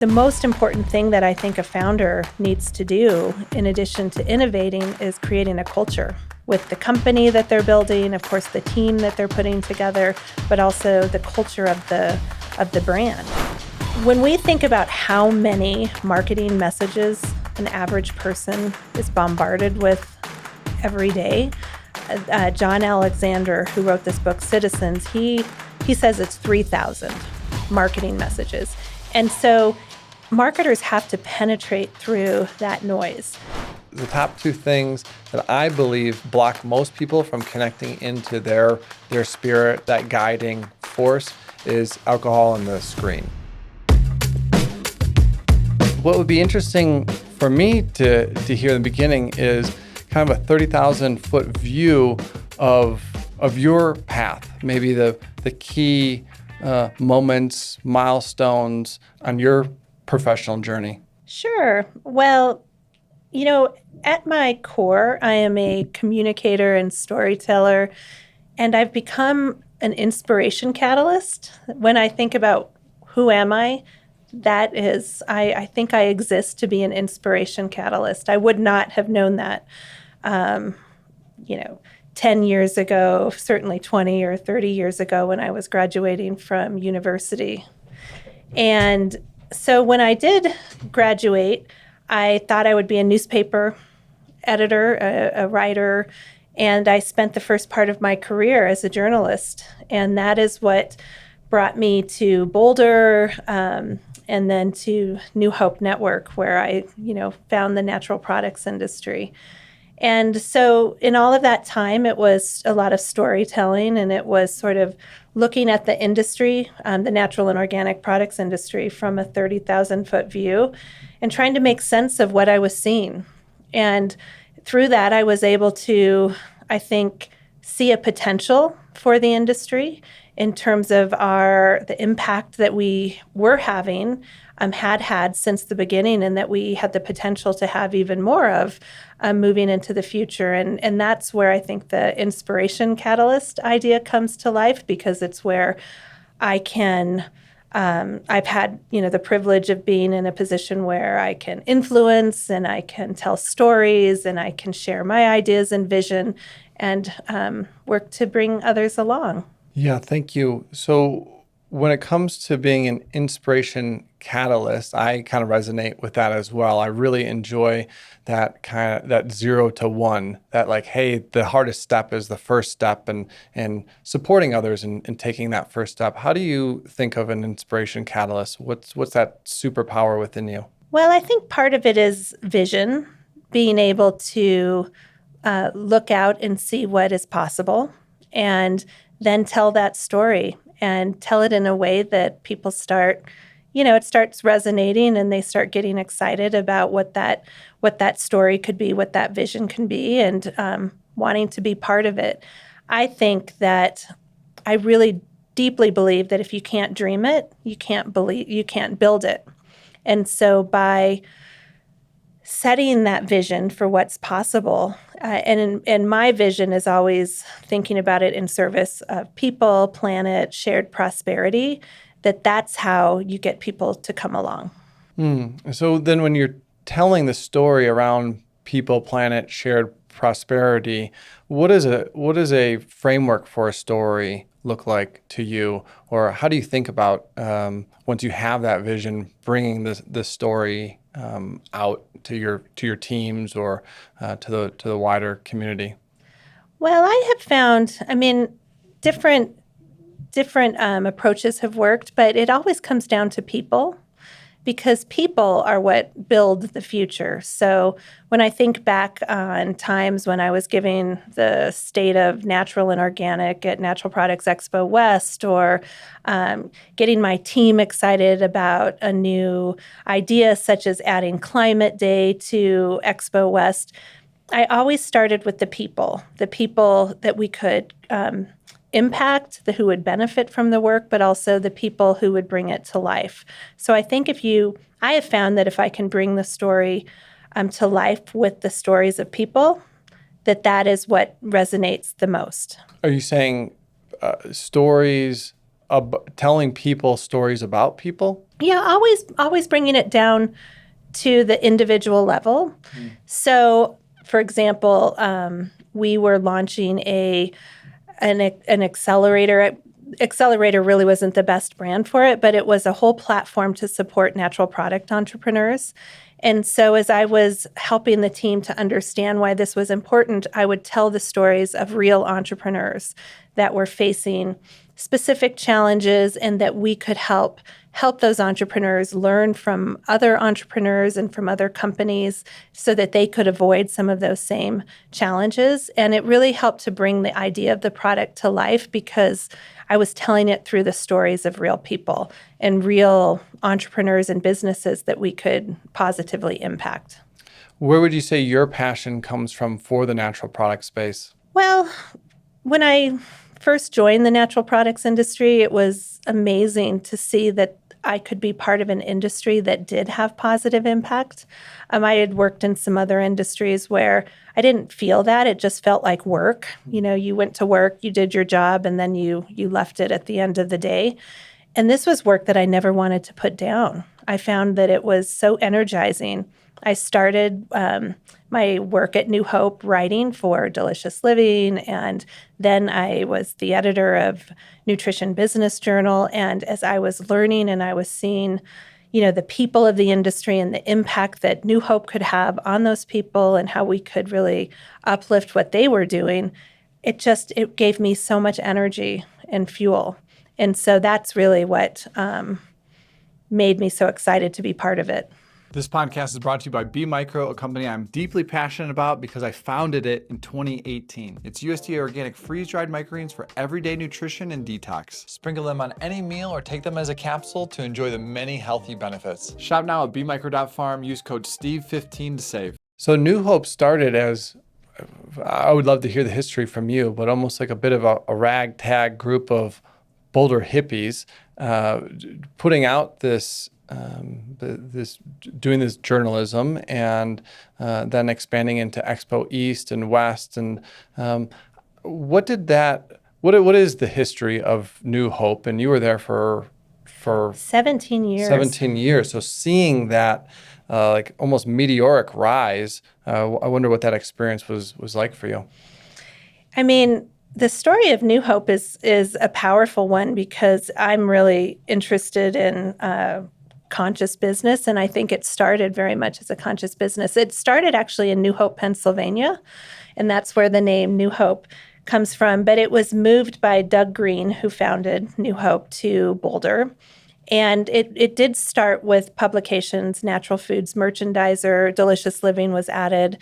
The most important thing that I think a founder needs to do, in addition to innovating, is creating a culture with the company that they're building, of course, the team that they're putting together, but also the culture of the brand. When we think about how many marketing messages an average person is bombarded with every day, John Alexander, who wrote this book, Citizens, he says it's 3,000 marketing messages. And so marketers have to penetrate through that noise. The top two things that I believe block most people from connecting into their spirit, that guiding force, is alcohol and the screen. What would be interesting for me to hear in the beginning is kind of a 30,000 foot view of your path, maybe the key moments, milestones on your professional journey. Sure. Well, at my core, I am a communicator and storyteller, and I've become an inspiration catalyst. When I think about who am I, that is, I think I exist to be an inspiration catalyst. I would not have known that, 10 years ago, certainly 20 or 30 years ago when I was graduating from university. And so when I did graduate, I thought I would be a newspaper editor, a writer, and I spent the first part of my career as a journalist. And that is what brought me to Boulder, and then to New Hope Network, where I, found the natural products industry. And so in all of that time, it was a lot of storytelling, and it was sort of looking at the industry, the natural and organic products industry, from a 30,000 foot view and trying to make sense of what I was seeing. And through that, I was able to, I think, see a potential for the industry in terms of the impact that we were having, had since the beginning, and that we had the potential to have even more of moving into the future. And that's where I think the inspiration catalyst idea comes to life, because it's where I can, I've had, the privilege of being in a position where I can influence and I can tell stories and I can share my ideas and vision and work to bring others along. Yeah, thank you. So when it comes to being an inspiration catalyst, I kind of resonate with that as well. I really enjoy that 0 to 1, that like, hey, the hardest step is the first step, and supporting others and taking that first step. How do you think of an inspiration catalyst? What's that superpower within you? Well, I think part of it is vision, being able to look out and see what is possible, and then tell that story and tell it in a way that people start, it starts resonating, and they start getting excited about what that story could be, what that vision can be, and wanting to be part of it. I think that I really deeply believe that if you can't dream it, you can't build it. And so by setting that vision for what's possible, and my vision is always thinking about it in service of people, planet, shared prosperity, that's how you get people to come along. So then when you're telling the story around people, planet, shared prosperity, what does a framework for a story look like to you? Or how do you think about, once you have that vision, bringing the story out to your teams or to the wider community? Well, I have found, different approaches have worked, but it always comes down to people, because people are what build the future. So when I think back on times when I was giving the state of natural and organic at Natural Products Expo West, or getting my team excited about a new idea such as adding Climate Day to Expo West, I always started with the people that we could impact, who would benefit from the work, but also the people who would bring it to life. So I think I have found that if I can bring the story to life with the stories of people, that is what resonates the most. Are you saying stories, telling people stories about people? Yeah, always bringing it down to the individual level. So, for example, we were launching an accelerator. Accelerator really wasn't the best brand for it, but it was a whole platform to support natural product entrepreneurs. And so, as I was helping the team to understand why this was important, I would tell the stories of real entrepreneurs that were facing specific challenges and that we could help those entrepreneurs learn from other entrepreneurs and from other companies so that they could avoid some of those same challenges. And it really helped to bring the idea of the product to life because I was telling it through the stories of real people and real entrepreneurs and businesses that we could positively impact. Where would you say your passion comes from for the natural product space? Well, when I first joined the natural products industry, it was amazing to see that I could be part of an industry that did have positive impact. I had worked in some other industries where I didn't feel that. It just felt like work. You know, you went to work, you did your job, and then you left it at the end of the day. And this was work that I never wanted to put down. I found that it was so energizing. I started my work at New Hope writing for Delicious Living, and then I was the editor of Nutrition Business Journal. And as I was learning and I was seeing, you know, the people of the industry and the impact that New Hope could have on those people and how we could really uplift what they were doing, it gave me so much energy and fuel. And so that's really what made me so excited to be part of it. This podcast is brought to you by B Micro, a company I'm deeply passionate about because I founded it in 2018. It's USDA organic freeze-dried microgreens for everyday nutrition and detox. Sprinkle them on any meal or take them as a capsule to enjoy the many healthy benefits. Shop now at bmicro.farm. Use code STEVE15 to save. So New Hope started as, I would love to hear the history from you, but almost like a bit of a ragtag group of Boulder hippies putting out doing this journalism and then expanding into Expo East and West. And what is the history of New Hope? And you were there for 17 years. 17 years. So seeing that like almost meteoric rise, I wonder what that experience was like for you. I mean, the story of New Hope is a powerful one because I'm really interested in conscious business, and I think it started very much as a conscious business. It started actually in New Hope, Pennsylvania, and that's where the name New Hope comes from. But it was moved by Doug Green, who founded New Hope, to Boulder. And it did start with publications. Natural Foods Merchandiser, Delicious Living was added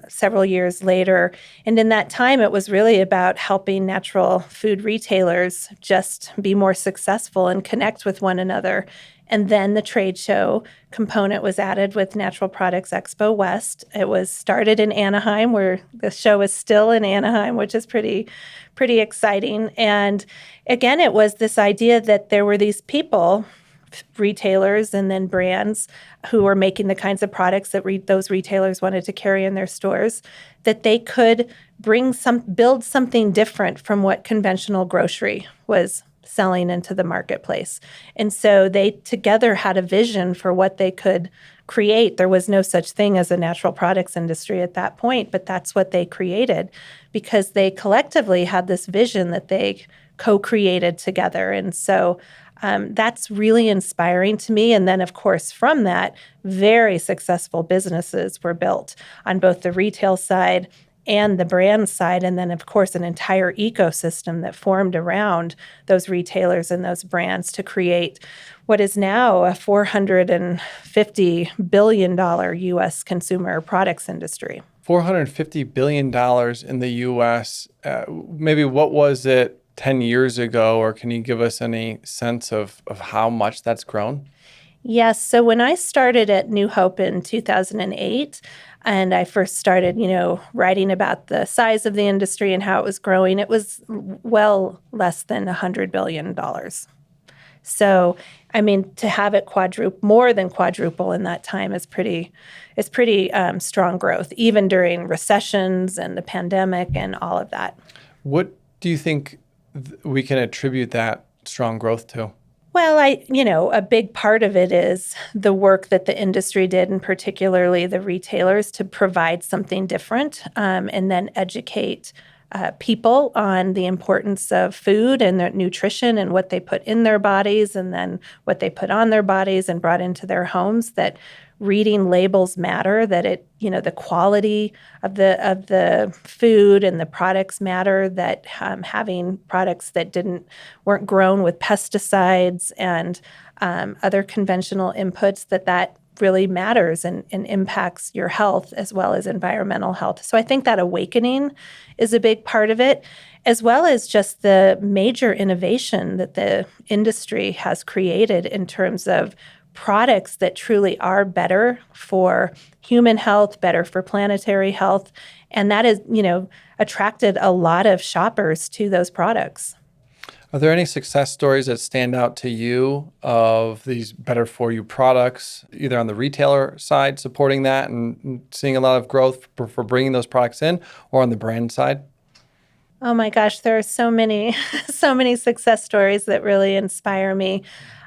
several years later. And in that time, it was really about helping natural food retailers just be more successful and connect with one another. And then the trade show component was added with Natural Products Expo West. It was started in Anaheim, where the show is still in Anaheim, which is pretty exciting. And again, it was this idea that there were these people, retailers and then brands, who were making the kinds of products that those retailers wanted to carry in their stores, that they could build something different from what conventional grocery was selling into the marketplace. And so they together had a vision for what they could create. There was no such thing as a natural products industry at that point, but that's what they created because they collectively had this vision that they co-created together. And so that's really inspiring to me. And then, of course, from that, very successful businesses were built on both the retail side and the brand side, and then, of course, an entire ecosystem that formed around those retailers and those brands to create what is now a $450 billion U.S. consumer products industry. $450 billion in the U.S. Maybe what was it 10 years ago, or can you give us any sense of how much that's grown? Yes. So when I started at New Hope in 2008, and I first started, writing about the size of the industry and how it was growing, it was well less than $100 billion. So, I mean, to have it more than quadruple in that time is pretty strong growth, even during recessions and the pandemic and all of that. What do you think we can attribute that strong growth to? Well, a big part of it is the work that the industry did, and particularly the retailers, to provide something different, and then educate people on the importance of food and their nutrition and what they put in their bodies and then what they put on their bodies and brought into their homes, that reading labels matter, that the quality of the food and the products matter, that having products that weren't grown with pesticides and other conventional inputs, that really matters and impacts your health as well as environmental health. So I think that awakening is a big part of it, as well as just the major innovation that the industry has created in terms of products that truly are better for human health, better for planetary health. And that is, attracted a lot of shoppers to those products. Are there any success stories that stand out to you of these better for you products, either on the retailer side, supporting that and seeing a lot of growth for bringing those products in, or on the brand side? Oh my gosh, there are so many, so many success stories that really inspire me.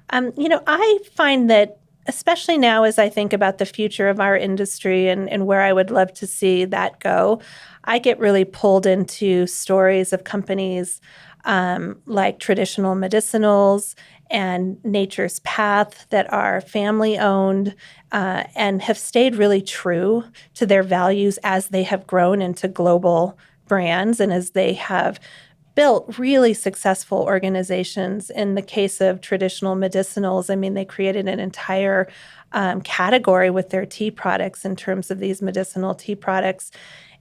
I find that, especially now as I think about the future of our industry and where I would love to see that go, I get really pulled into stories of companies like Traditional Medicinals and Nature's Path that are family-owned and have stayed really true to their values as they have grown into global brands and as they have built really successful organizations. In the case of Traditional Medicinals, I mean, they created an entire category with their tea products in terms of these medicinal tea products.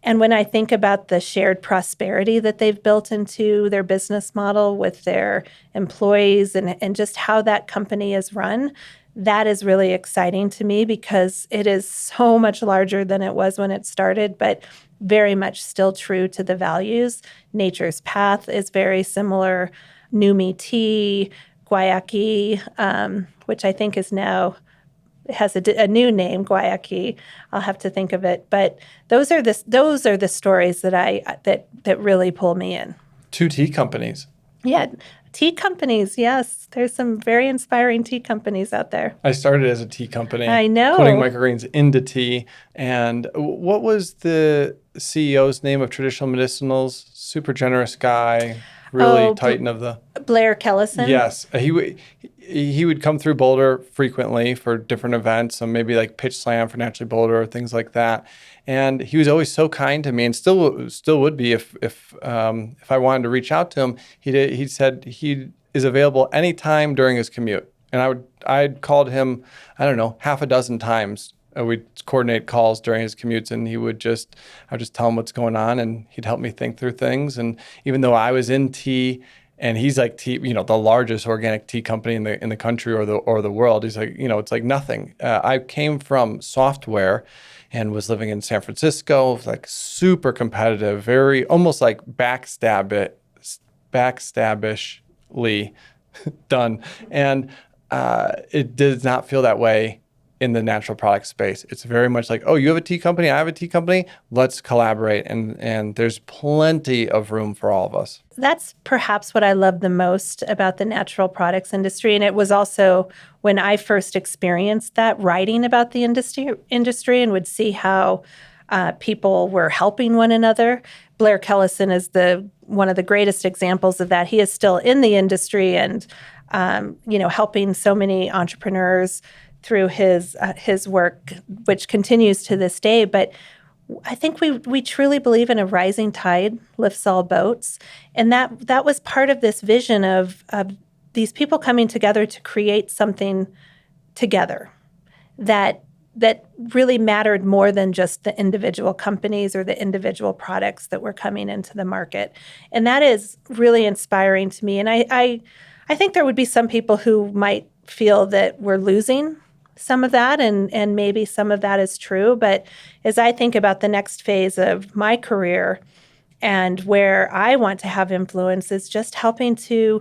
And when I think about the shared prosperity that they've built into their business model with their employees and just how that company is run, that is really exciting to me because it is so much larger than it was when it started, but very much still true to the values. Nature's Path is very similar. Numi Tea, Guayaki, which I think is now has a new name, Guayaki. I'll have to think of it, but those are the stories that really pull me in. 2 tea companies. Yeah, tea companies. Yes, there's some very inspiring tea companies out there. I started as a tea company. I know. Putting microgreens into tea. And what was the CEO's name of Traditional Medicinals? Super generous guy, really titan of the... Blair Kellison? Yes. He would come through Boulder frequently for different events, so maybe like Pitch Slam for Naturally Boulder or things like that. And he was always so kind to me, and still would be if I wanted to reach out to him. He said he is available anytime during his commute, and I'd called him, I don't know, half a dozen times. We'd coordinate calls during his commutes, and I would just tell him what's going on, and he'd help me think through things. And even though I was in tea, and he's like tea, the largest organic tea company in the country or the world. He's like, it's like nothing. I came from software and was living in San Francisco, like super competitive, very almost like backstabishly done. And it does not feel that way in the natural product space. It's very much like, oh, you have a tea company, I have a tea company, let's collaborate. And there's plenty of room for all of us. That's perhaps what I love the most about the natural products industry. And it was also when I first experienced that, writing about the industry and would see how people were helping one another. Blair Kellison is one of the greatest examples of that. He is still in the industry and helping so many entrepreneurs through his work, which continues to this day. But I think we truly believe in a rising tide lifts all boats. And that was part of this vision of these people coming together to create something together that really mattered more than just the individual companies or the individual products that were coming into the market. And that is really inspiring to me. And I think there would be some people who might feel that we're losing some of that, and maybe some of that is true. But as I think about the next phase of my career and where I want to have influence, is just helping to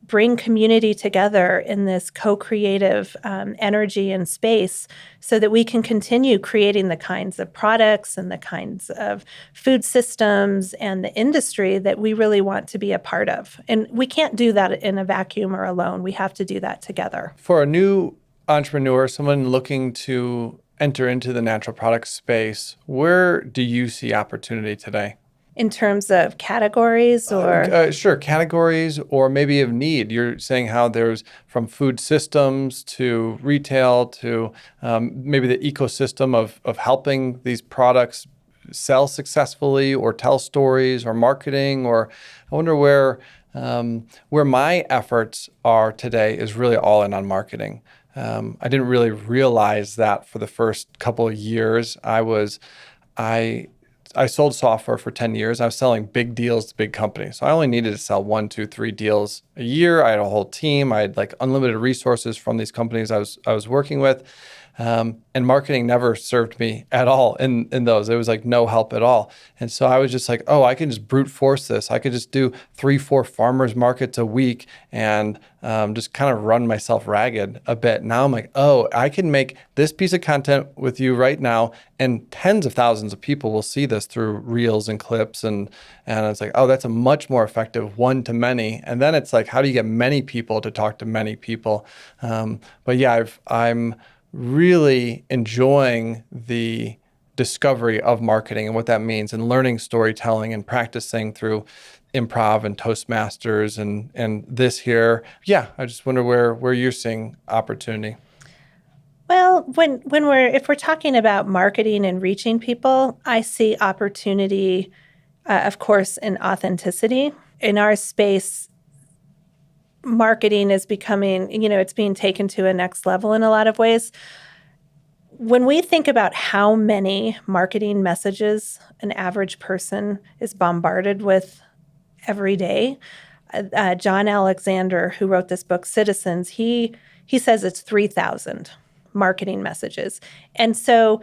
bring community together in this co-creative energy and space so that we can continue creating the kinds of products and the kinds of food systems and the industry that we really want to be a part of. And we can't do that in a vacuum or alone. We have to do that together. For a new entrepreneur, someone looking to enter into the natural product space, where do you see opportunity today? In terms of categories or? Sure, categories or maybe of need. You're saying how there's from food systems to retail to maybe the ecosystem of helping these products sell successfully or tell stories or marketing. Or I wonder where my efforts are today is really all in on marketing. I didn't really realize that for the first couple of years. I sold software for 10 years. I was selling big deals to big companies. So I only needed to sell 1, 2, 3 deals a year. I had a whole team. I had like unlimited resources from these companies I was working with. And marketing never served me at all in those. It was like no help at all. And so I was just like, oh, I can just brute force this. I could just do 3, 4 farmers markets a week and just kind of run myself ragged a bit. Now I'm like, oh, I can make this piece of content with you right now, and tens of thousands of people will see this through reels and clips. And it's like, oh, that's a much more effective one-to-many. And then it's like, how do you get many people to talk to many people? But yeah, I'm really enjoying the discovery of marketing and what that means, and learning storytelling and practicing through improv and Toastmasters and this here. Yeah, I just wonder where you're seeing opportunity. Well, if we're talking about marketing and reaching people, I see opportunity, of course, in authenticity. In our space, marketing is becoming, it's being taken to a next level in a lot of ways. When we think about how many marketing messages an average person is bombarded with every day, John Alexander, who wrote this book, Citizens, he says it's 3,000 marketing messages. And so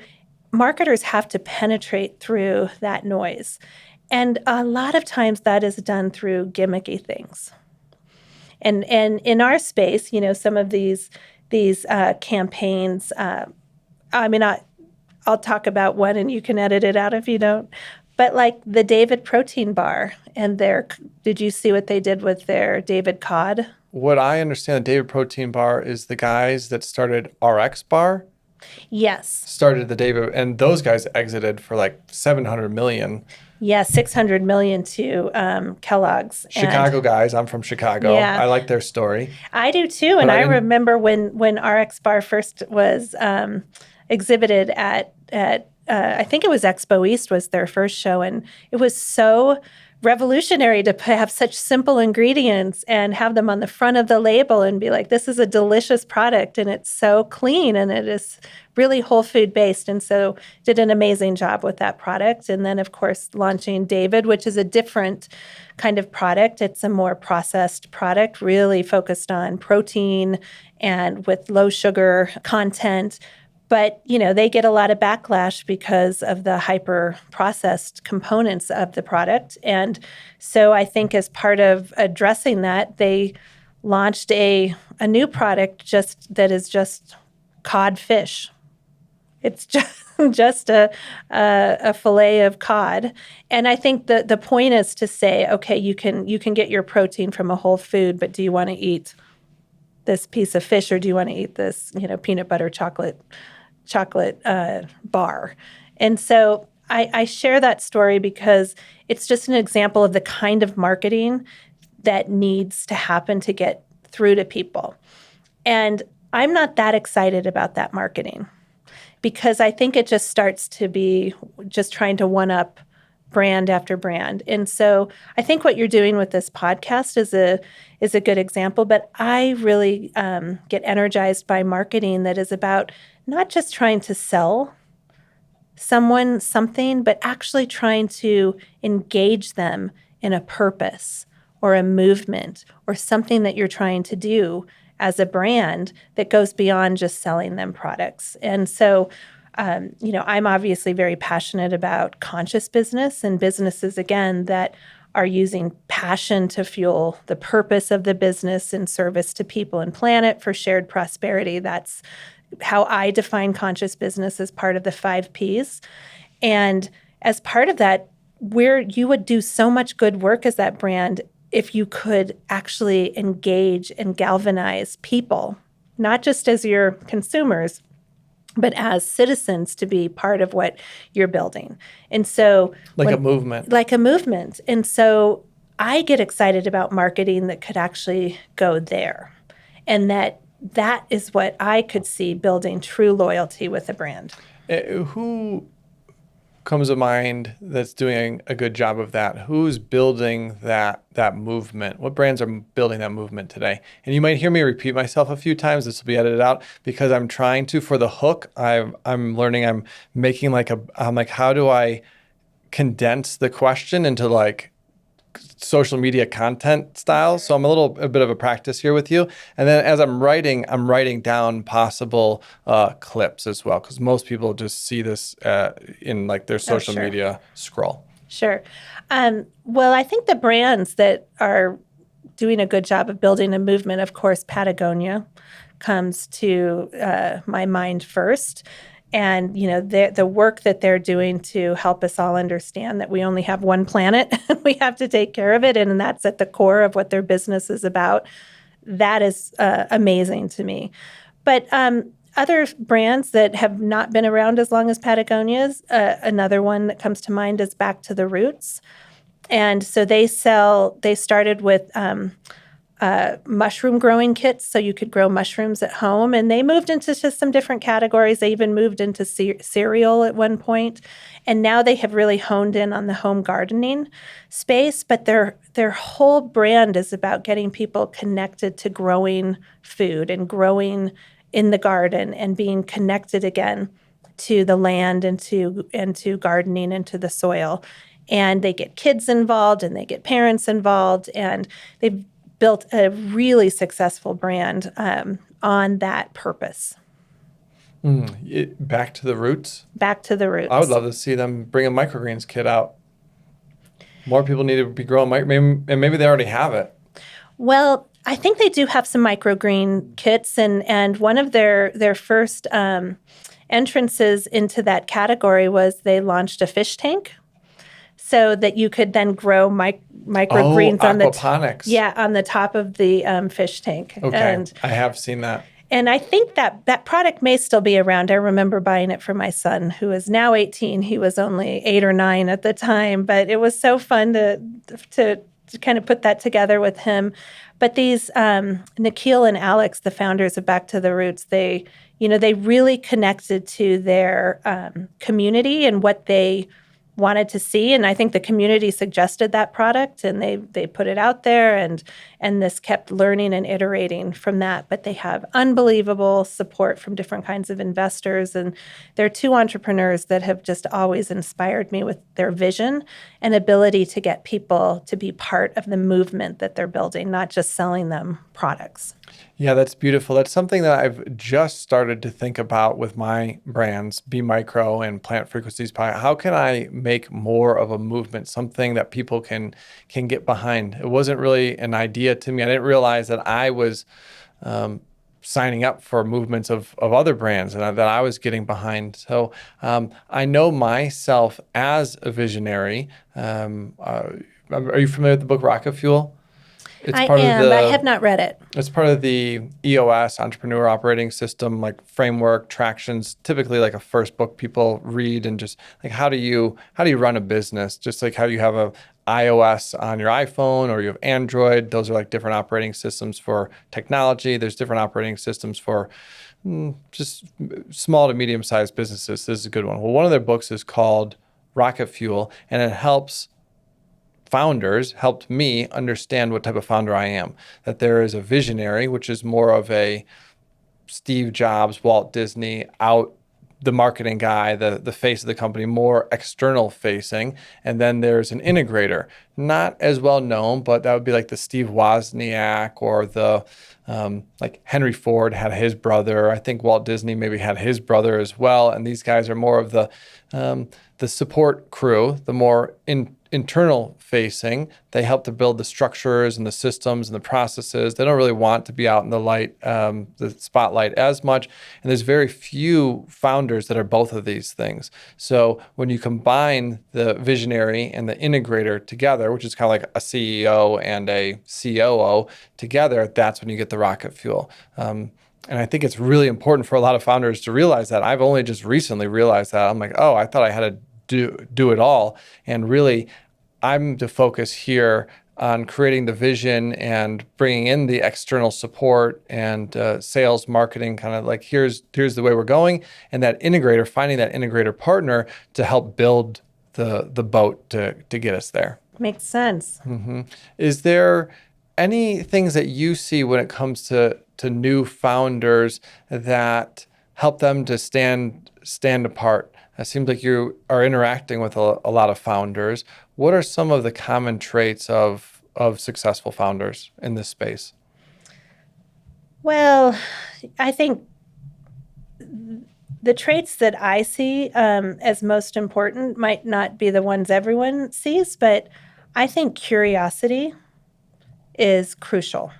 marketers have to penetrate through that noise. And a lot of times that is done through gimmicky things. And in our space, some of these campaigns, I'll talk about one and you can edit it out if you don't. But like the David protein bar and did you see what they did with their David Cod? What I understand, the David protein bar is the guys that started RX Bar. Yes. Started the David, and those guys exited for like 700 million. Yeah, 600 million to Kellogg's. Chicago guys. I'm from Chicago. Yeah. I like their story. I do too. And I remember when RX Bar first was exhibited at I think it was Expo East was their first show, and it was so revolutionary to have such simple ingredients and have them on the front of the label and be like, this is a delicious product and it's so clean and it is really whole food based. And so did an amazing job with that product. And then, of course, launching David, which is a different kind of product. It's a more processed product, really focused on protein and with low sugar content. But, they get a lot of backlash because of the hyper-processed components of the product. And so I think as part of addressing that, they launched a new product that is just cod fish. It's just a fillet of cod. And I think the point is to say, okay, you can get your protein from a whole food, but do you want to eat this piece of fish or do you want to eat this, peanut butter chocolate bar? And so I share that story because it's just an example of the kind of marketing that needs to happen to get through to people. And I'm not that excited about that marketing because I think it just starts to be just trying to one-up brand after brand. And so I think what you're doing with this podcast is a good example, but I really get energized by marketing that is about not just trying to sell someone something, but actually trying to engage them in a purpose or a movement or something that you're trying to do as a brand that goes beyond just selling them products. And so, I'm obviously very passionate about conscious business and businesses, again, that are using passion to fuel the purpose of the business in service to people and planet for shared prosperity. That's how I define conscious business as part of the 5 Ps. And as part of that, where you would do so much good work as that brand if you could actually engage and galvanize people, not just as your consumers, but as citizens to be part of what you're building. And so Like a movement. Like a movement. And so I get excited about marketing that could actually go there. And that is what I could see building true loyalty with a brand. Who comes to mind that's doing a good job of that? Who's building that movement? What brands are building that movement today? And you might hear me repeat myself a few times. This will be edited out because I'm trying to, for the hook, I'm learning, I'm making I'm like, how do I condense the question into like social media content style? So I'm a bit of a practice here with you. And then as I'm writing down possible clips as well, because most people just see this in like their social media scroll. Sure. Well, I think the brands that are doing a good job of building a movement, of course, Patagonia comes to my mind first. And, you know, the work that they're doing to help us all understand that we only have one planet, we have to take care of it, and that's at the core of what their business is about. That is amazing to me. But other brands that have not been around as long as Patagonia's, another one that comes to mind is Back to the Roots. And so they started with mushroom growing kits, so you could grow mushrooms at home. And they moved into just some different categories. They even moved into cereal at one point. And now they have really honed in on the home gardening space. But their whole brand is about getting people connected to growing food and growing in the garden and being connected again to the land and to gardening and to the soil. And they get kids involved and they get parents involved. And they've built a really successful brand on that purpose. Back to the Roots? Back to the Roots. I would love to see them bring a microgreens kit out. More people need to be growing maybe they already have it. Well, I think they do have some microgreen kits, and one of their first entrances into that category was they launched a fish tank, so that you could then grow microgreens on on the top of the fish tank. Okay, and I have seen that. And I think that product may still be around. I remember buying it for my son, who is now 18. He was only 8 or 9 at the time, but it was so fun to kind of put that together with him. But these Nikhil and Alex, the founders of Back to the Roots, they really connected to their community and what they wanted to see. And I think the community suggested that product, and they put it out there, and this kept learning and iterating from that. But they have unbelievable support from different kinds of investors. And they're 2 entrepreneurs that have just always inspired me with their vision and ability to get people to be part of the movement that they're building, not just selling them products. Yeah, that's beautiful. That's something that I've just started to think about with my brands, Be Micro and Plant Frequencies Pie. How can I make more of a movement, something that people can get behind? It wasn't really an idea to me. I didn't realize that I was signing up for movements of other brands and that I was getting behind. So I know myself as a visionary. Are you familiar with the book Rocket Fuel? I am, but I have not read it. It's part of the EOS, Entrepreneur Operating System, like framework, tractions, typically like a first book people read, and just like how do you run a business? Just like how you have a iOS on your iPhone or you have Android. Those are like different operating systems for technology. There's different operating systems for just small to medium-sized businesses. This is a good one. Well, one of their books is called Rocket Fuel, and it helped me understand what type of founder I am. That there is a visionary, which is more of a Steve Jobs, Walt Disney, the marketing guy, the face of the company, more external facing. And then there's an integrator, not as well known, but that would be like the Steve Wozniak or the like Henry Ford had his brother. I think Walt Disney maybe had his brother as well. And these guys are more of the the support crew, the more internal facing, they help to build the structures and the systems and the processes. They don't really want to be out in the light, the spotlight as much. And there's very few founders that are both of these things. So when you combine the visionary and the integrator together, which is kind of like a CEO and a COO together, that's when you get the rocket fuel. And I think it's really important for a lot of founders to realize that. I've only just recently realized that. I'm like, oh, I thought I had to do it all. And really, I'm to focus here on creating the vision and bringing in the external support and sales, marketing, kind of like here's the way we're going, and that integrator, finding that integrator partner to help build the boat to get us there. Makes sense. Is there any things that you see when it comes to new founders that help them to stand apart? It seems like you are interacting with a lot of founders. What are some of the common traits of successful founders in this space? Well, I think the traits that I see as most important might not be the ones everyone sees, but I think curiosity is crucial.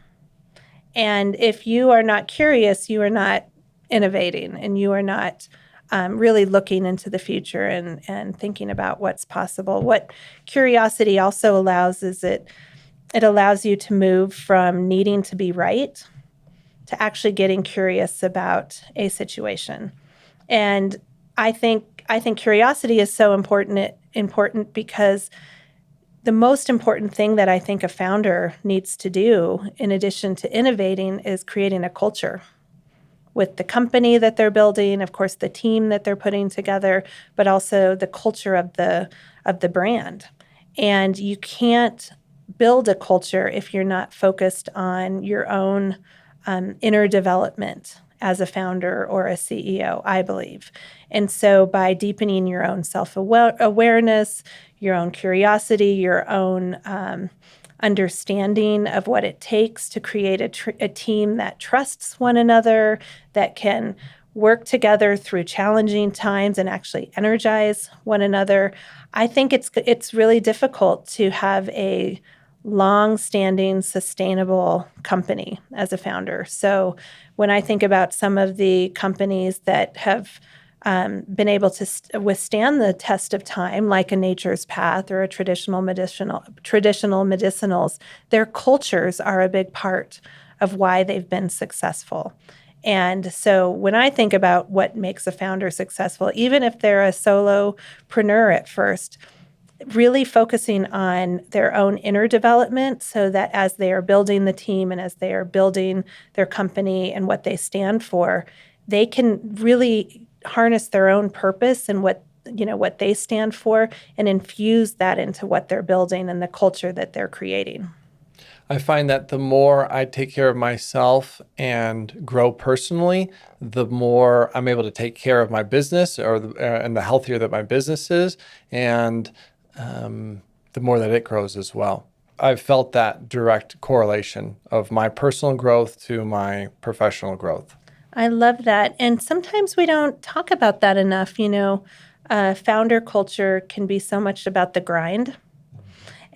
And if you are not curious, you are not innovating, and you are not really looking into the future and thinking about what's possible. What curiosity also allows is it allows you to move from needing to be right to actually getting curious about a situation. And I think curiosity is so important because the most important thing that I think a founder needs to do, in addition to innovating, is creating a culture with the company that they're building, of course, the team that they're putting together, but also the culture of the brand. And you can't build a culture if you're not focused on your own inner development as a founder or a CEO, I believe. And so by deepening your own self-awareness, your own curiosity, your own understanding of what it takes to create a team that trusts one another, that can work together through challenging times and actually energize one another. I think it's really difficult to have a long-standing, sustainable company as a founder. So when I think about some of the companies that have been able to withstand the test of time, like a Nature's Path or a traditional medicinals, their cultures are a big part of why they've been successful. And so when I think about what makes a founder successful, even if they're a solopreneur at first, really focusing on their own inner development so that as they are building the team and as they are building their company and what they stand for, they can really harness their own purpose and what they stand for and infuse that into what they're building and the culture that they're creating. I find that the more I take care of myself and grow personally, the more I'm able to take care of my business, and the healthier that my business is, and the more that it grows as well. I've felt that direct correlation of my personal growth to my professional growth. I love that. And sometimes we don't talk about that enough. Founder culture can be so much about the grind.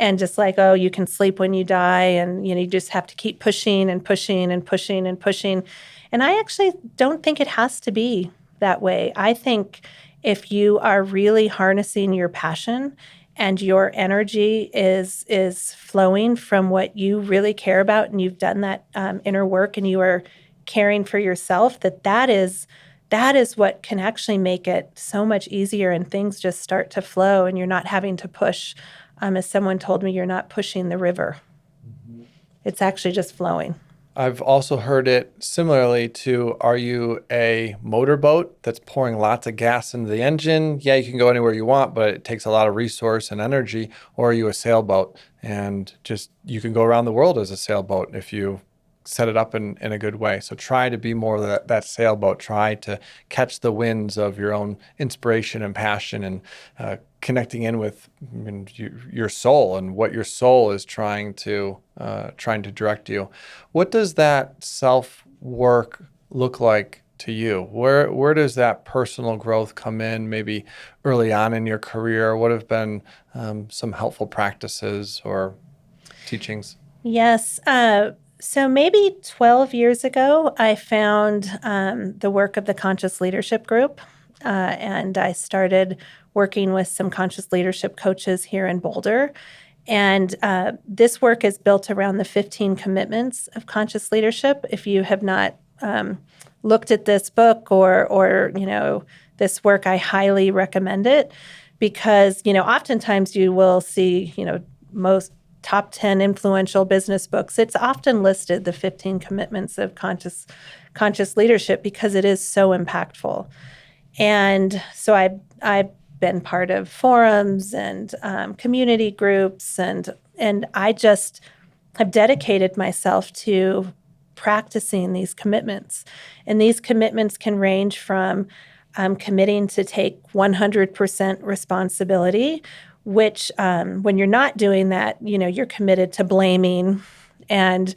And just like, oh, you can sleep when you die, and you just have to keep pushing and pushing and pushing and pushing. And I actually don't think it has to be that way. I think if you are really harnessing your passion and your energy is flowing from what you really care about, and you've done that inner work, and you are caring for yourself, that is what can actually make it so much easier, and things just start to flow, and you're not having to push. As someone told me, you're not pushing the river. It's actually just flowing. I've also heard it similarly to, are you a motorboat that's pouring lots of gas into the engine? Yeah, you can go anywhere you want, but it takes a lot of resource and energy. Or are you a sailboat and just you can go around the world as a sailboat if you set it up in a good way. So try to be more that sailboat. Try to catch the winds of your own inspiration and passion, and connecting in with your soul and what your soul is trying to direct you. What does that self-work look like to you? Where does that personal growth come in? Maybe early on in your career, what have been some helpful practices or teachings? Yes. So maybe 12 years ago, I found the work of the Conscious Leadership Group, and I started working with some conscious leadership coaches here in Boulder. And this work is built around the 15 commitments of conscious leadership. If you have not looked at this book or this work, I highly recommend it because oftentimes you will see most top 10 influential business books. It's often listed the 15 commitments of conscious leadership because it is so impactful. And so I've been part of forums and community groups, and I just have dedicated myself to practicing these commitments. And these commitments can range from committing to take 100% responsibility, which when you're not doing that, you're committed to blaming and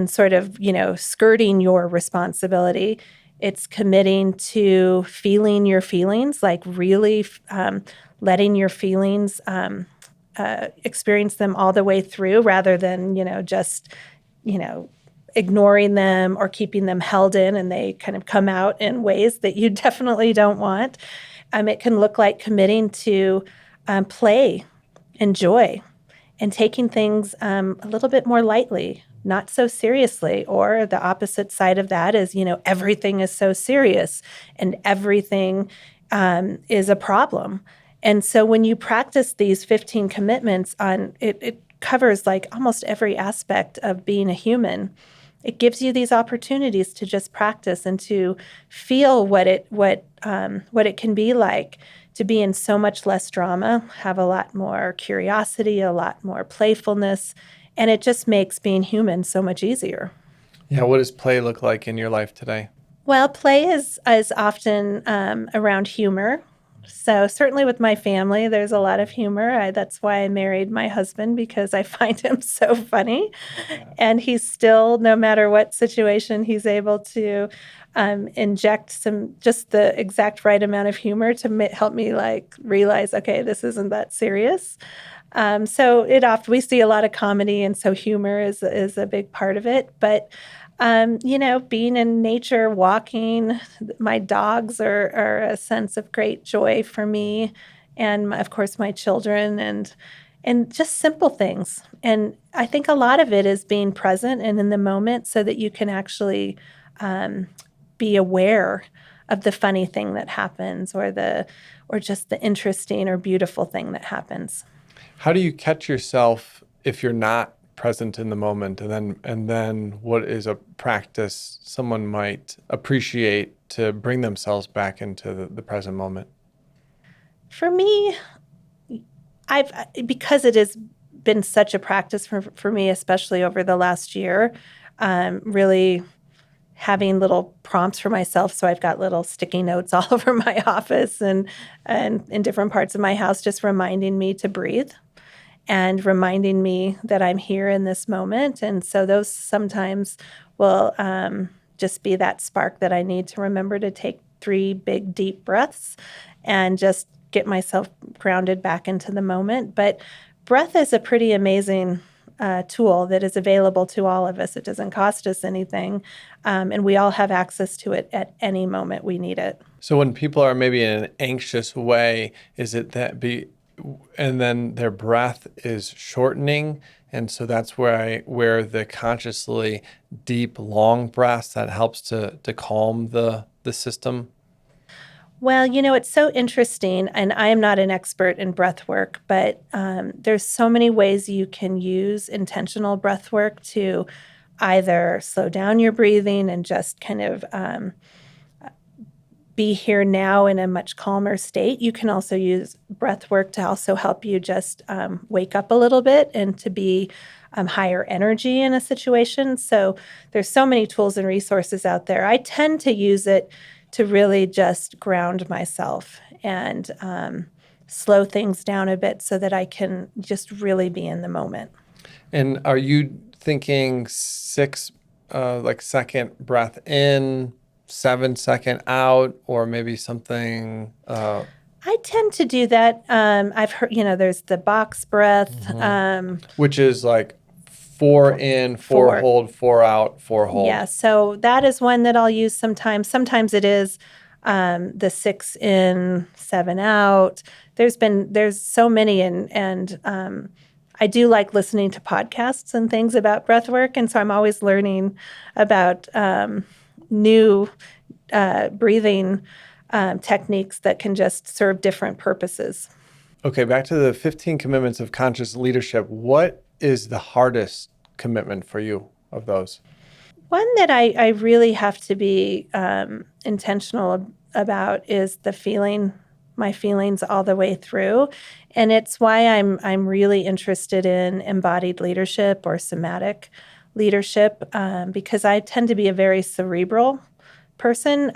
sort of, skirting your responsibility. It's committing to feeling your feelings, like really letting your feelings experience them all the way through rather than, just, ignoring them or keeping them held in and they kind of come out in ways that you definitely don't want. It can look like committing to play and joy and taking things a little bit more lightly, not so seriously. Or the opposite side of that is, everything is so serious and everything is a problem. And so when you practice these 15 commitments it covers like almost every aspect of being a human. It gives you these opportunities to just practice and to feel what it can be like to be in so much less drama, have a lot more curiosity, a lot more playfulness, and it just makes being human so much easier. Yeah, what does play look like in your life today? Well, play is often around humor. So certainly with my family, there's a lot of humor. That's why I married my husband, because I find him so funny. And he's still, no matter what situation, he's able to inject just the exact right amount of humor to help me realize, okay, this isn't that serious. So we see a lot of comedy, and so humor is a big part of it. But being in nature, walking, my dogs are a sense of great joy for me, and of course my children, and just simple things. And I think a lot of it is being present and in the moment, so that you can actually be aware of the funny thing that happens, or just the interesting or beautiful thing that happens. How do you catch yourself if you're not present in the moment? And then what is a practice someone might appreciate to bring themselves back into the present moment? For me, because it has been such a practice for me, especially over the last year, really having little prompts for myself. So I've got little sticky notes all over my office and in different parts of my house, just reminding me to breathe and reminding me that I'm here in this moment. And so those sometimes will just be that spark that I need to remember to take 3 big, deep breaths and just get myself grounded back into the moment. But breath is a pretty amazing tool that is available to all of us. It doesn't cost us anything, and we all have access to it at any moment we need it. So when people are maybe in an anxious way, is it and then their breath is shortening, and so that's where the consciously deep, long breaths that helps to calm the system? Well, it's so interesting, and I am not an expert in breath work, but there's so many ways you can use intentional breath work to either slow down your breathing and just kind of be here now in a much calmer state. You can also use breath work to also help you just wake up a little bit and to be higher energy in a situation. So there's so many tools and resources out there. I tend to use it to really just ground myself and slow things down a bit so that I can just really be in the moment. And are you thinking 6 second breath in, 7-second out, or maybe something. I tend to do that. I've heard, there's the box breath. Which is like 4 in, 4 4. hold, 4 out, 4 hold. Yeah, so that is one that I'll use sometimes. Sometimes it is the 6 in, 7 out. There's so many, and I do like listening to podcasts and things about breath work, and so I'm always learning about new breathing techniques that can just serve different purposes. Okay, back to the 15 commitments of conscious leadership. What is the hardest commitment for you of those? One that I really have to be intentional about is my feelings all the way through. And it's why I'm really interested in embodied leadership or somatic leadership, because I tend to be a very cerebral person.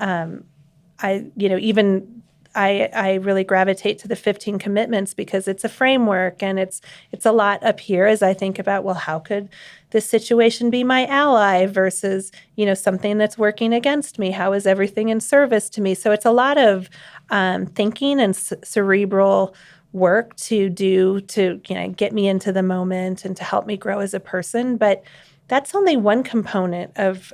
I really gravitate to the 15 commitments because it's a framework, and it's a lot up here as I think about, well, how could this situation be my ally versus, something that's working against me? How is everything in service to me? So it's a lot of thinking and cerebral work to do to get me into the moment and to help me grow as a person. But that's only one component of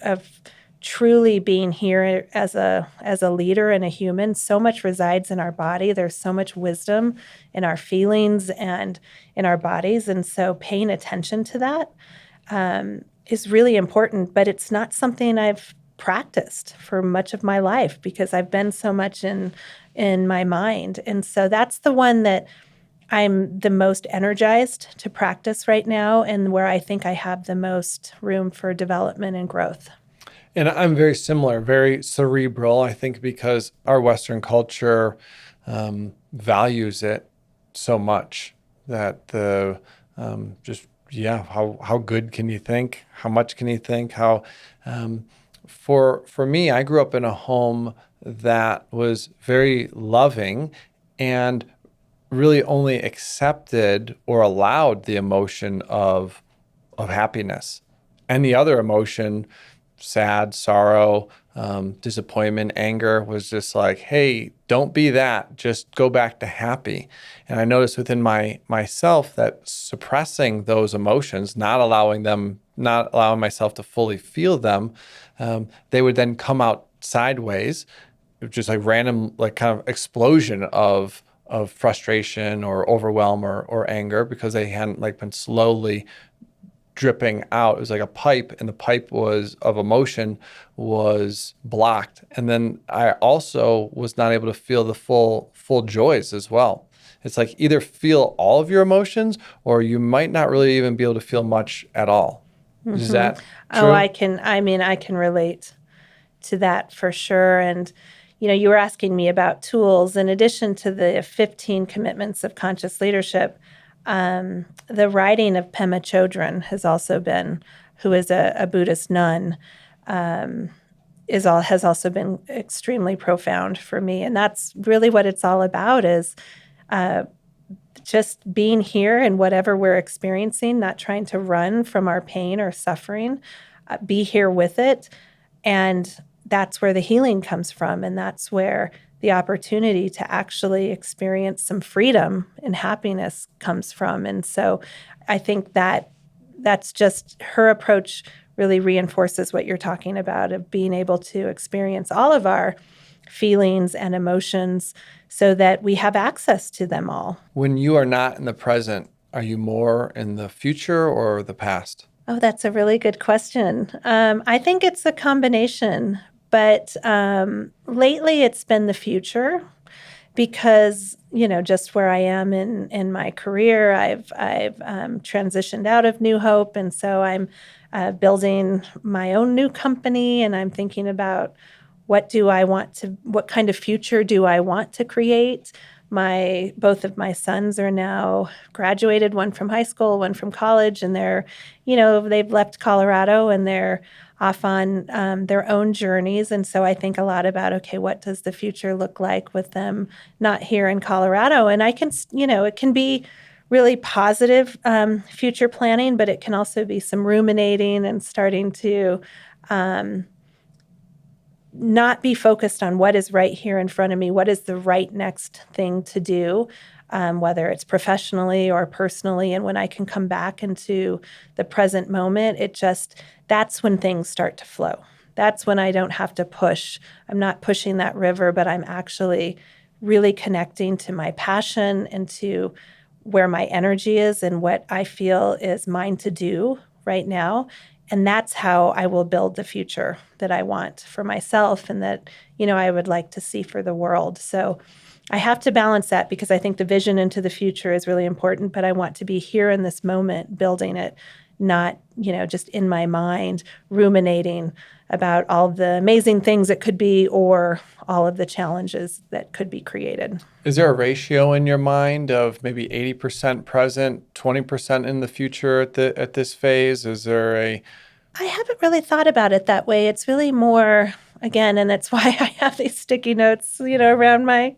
truly being here as a leader and a human. So much resides in our body. There's so much wisdom in our feelings and in our bodies. And so paying attention to that is really important, but it's not something I've practiced for much of my life because I've been so much in my mind. And so that's the one that I'm the most energized to practice right now, and where I think I have the most room for development and growth. And I'm very similar, very cerebral, I think, because our Western culture values it so much that how good can you think? How much can you think? For me, I grew up in a home that was very loving and really only accepted or allowed the emotion of happiness. Any other emotion, sad, sorrow, disappointment, anger, was just like, hey, don't be that. Just go back to happy. And I noticed within myself that suppressing those emotions, not allowing myself to fully feel them, they would then come out sideways, just like random, like kind of explosion of frustration or overwhelm or anger, because they hadn't like been slowly dripping out. It was like a pipe, and the pipe of emotion was blocked. And then I also was not able to feel the full joys as well. It's like either feel all of your emotions, or you might not really even be able to feel much at all. Mm-hmm. Is that true? Oh, I can relate to that for sure. And you were asking me about tools. In addition to the 15 commitments of conscious leadership, the writing of Pema Chodron who is a Buddhist nun, has also been extremely profound for me. And that's really what it's all about, is just being here in whatever we're experiencing, not trying to run from our pain or suffering, be here with it. And that's where the healing comes from. And that's where the opportunity to actually experience some freedom and happiness comes from. And so I think that's just her approach really reinforces what you're talking about, of being able to experience all of our feelings and emotions so that we have access to them all. When you are not in the present, are you more in the future or the past? Oh, that's a really good question. I think it's a combination. But lately it's been the future, because, just where I am in my career, I've transitioned out of New Hope. And so I'm building my own new company, and I'm thinking about what kind of future do I want to create? Both of my sons are now graduated, one from high school, one from college, and they've left Colorado and they're off on their own journeys. And so I think a lot about, okay, what does the future look like with them not here in Colorado? And it can be really positive future planning, but it can also be some ruminating and starting to not be focused on what is right here in front of me, what is the right next thing to do, whether it's professionally or personally. And when I can come back into the present moment, that's when things start to flow. That's when I don't have to push. I'm not pushing that river, but I'm actually really connecting to my passion and to where my energy is and what I feel is mine to do right now. And that's how I will build the future that I want for myself and that, I would like to see for the world. So I have to balance that because I think the vision into the future is really important, but I want to be here in this moment building it, not, just in my mind ruminating about all the amazing things it could be or all of the challenges that could be created. Is there a ratio in your mind of maybe 80% present, 20% in the future at this phase? Is there I haven't really thought about it that way. It's really more, again, and that's why I have these sticky notes, around my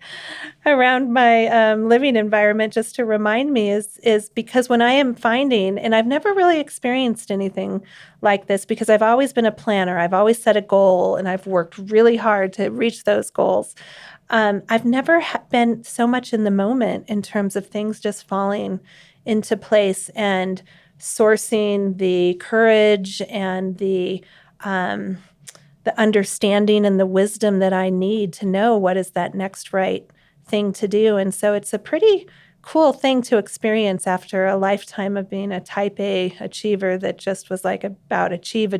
living environment, just to remind me is because when I am finding, and I've never really experienced anything like this because I've always been a planner. I've always set a goal and I've worked really hard to reach those goals. I've never been so much in the moment in terms of things just falling into place and sourcing the courage and the understanding and the wisdom that I need to know what is that next right thing to do. And so it's a pretty cool thing to experience after a lifetime of being a type A achiever that just was like about achieve,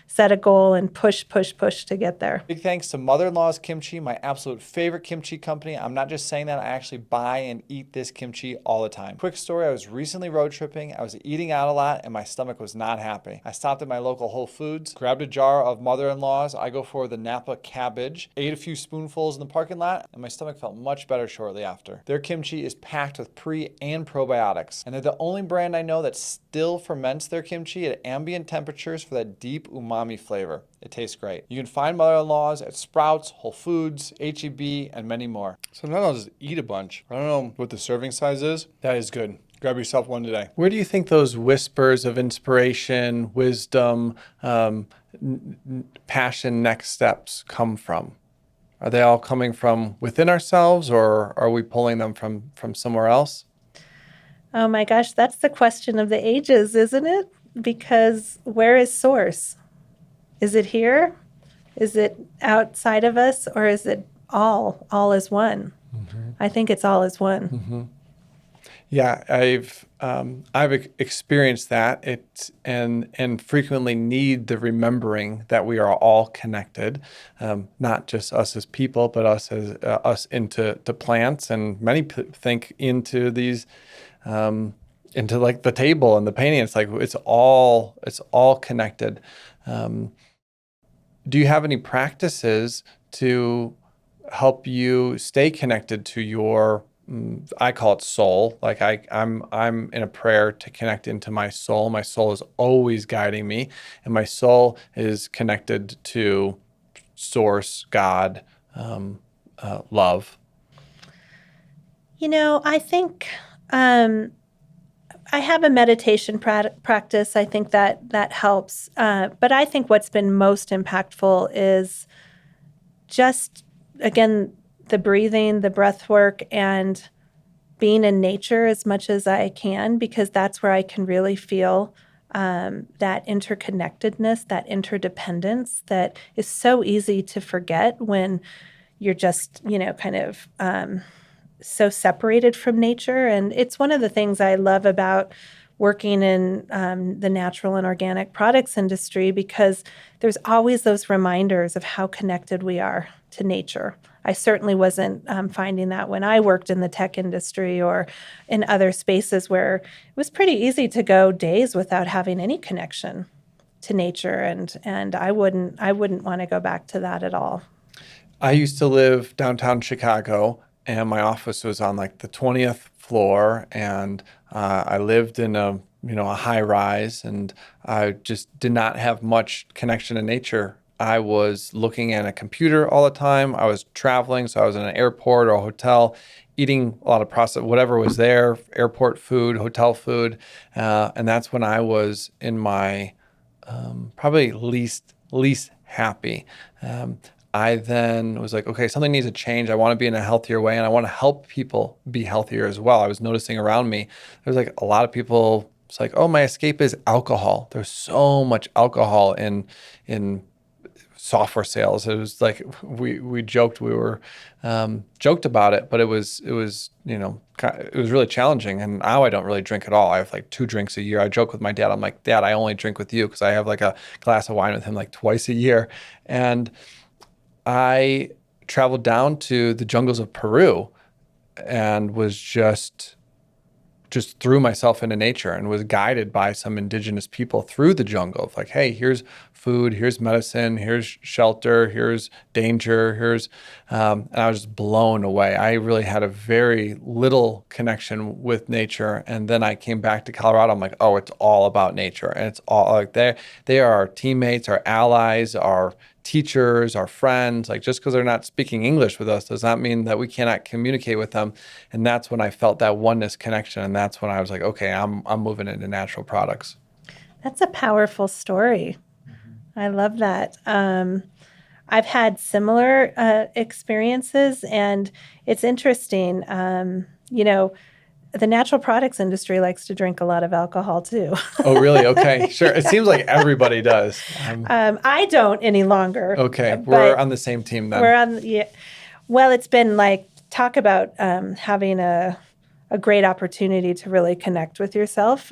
set a goal and push to get there. Big thanks to Mother-in-Law's Kimchi, my absolute favorite kimchi company. I'm not just saying that, I actually buy and eat this kimchi all the time. Quick story, I was recently road tripping. I was eating out a lot and my stomach was not happy. I stopped at my local Whole Foods, grabbed a jar of Mother-in-Law's. I go for the Napa cabbage, ate a few spoonfuls in the parking lot, and my stomach felt much better shortly after. Their kimchi is packed with pre and probiotics, and they're the only brand I know that still ferments their kimchi at ambient temperatures for that deep umami flavor. It tastes great. You can find Mother-in-Law's at Sprouts, Whole Foods, H-E-B, and many more. Sometimes I'll just eat a bunch. I don't know what the serving size is. That is good. Grab yourself one today. Where do you think those whispers of inspiration, wisdom, passion, next steps come from? Are they all coming from within ourselves, or are we pulling them from somewhere else? Oh my gosh, that's the question of the ages, isn't it? Because where is source? Is it here? Is it outside of us? Or is it all is one? Mm-hmm. I think it's all is one. Mm-hmm. Yeah, I've experienced that and frequently need the remembering that we are all connected, not just us as people, but us into plants, and many think into these into like the table and the painting. It's like it's all connected. Do you have any practices to help you stay connected to your, I call it soul. Like I'm in a prayer to connect into my soul. My soul is always guiding me, and my soul is connected to source, God, love. I think I have a meditation practice. I think that helps. But I think what's been most impactful is just, again, the breathing, the breath work, and being in nature as much as I can, because that's where I can really feel that interconnectedness, that interdependence that is so easy to forget when you're just, kind of so separated from nature. And it's one of the things I love about working in the natural and organic products industry, because there's always those reminders of how connected we are to nature. I certainly wasn't finding that when I worked in the tech industry or in other spaces where it was pretty easy to go days without having any connection to nature, and I wouldn't want to go back to that at all. I used to live downtown Chicago, and my office was on like the 20th floor, and I lived in a high rise, and I just did not have much connection to nature. I was looking at a computer all the time. I was traveling, so I was in an airport or a hotel, eating a lot of processed, whatever was there, airport food, hotel food, and that's when I was in my probably least happy. I then was like, okay, something needs to change. I want to be in a healthier way, and I want to help people be healthier as well. I was noticing around me, there's like a lot of people, it's like, oh, my escape is alcohol. There's so much alcohol in software sales. It was like we joked, we were joked about it, but it was it was really challenging. And now I don't really drink at all. I have like 2 drinks a year. I joke with my dad. I'm like, Dad, I only drink with you because I have like a glass of wine with him like twice a year. And I traveled down to the jungles of Peru and was just threw myself into nature and was guided by some indigenous people through the jungle. Like, hey, here's food, here's medicine, here's shelter, here's danger, and I was just blown away. I really had a very little connection with nature. And then I came back to Colorado. I'm like, oh, it's all about nature. And it's all like they are our teammates, our allies, our teachers, our friends. Like, just because they're not speaking English with us does not mean that we cannot communicate with them. And that's when I felt that oneness connection. And that's when I was like, okay, I'm moving into natural products. That's a powerful story. I love that. I've had similar experiences, and it's interesting. The natural products industry likes to drink a lot of alcohol too. Oh, really? Okay, sure. It seems like everybody does. I don't any longer. Okay, we're on the same team then. We're on. Yeah. Well, it's been like talk about having a great opportunity to really connect with yourself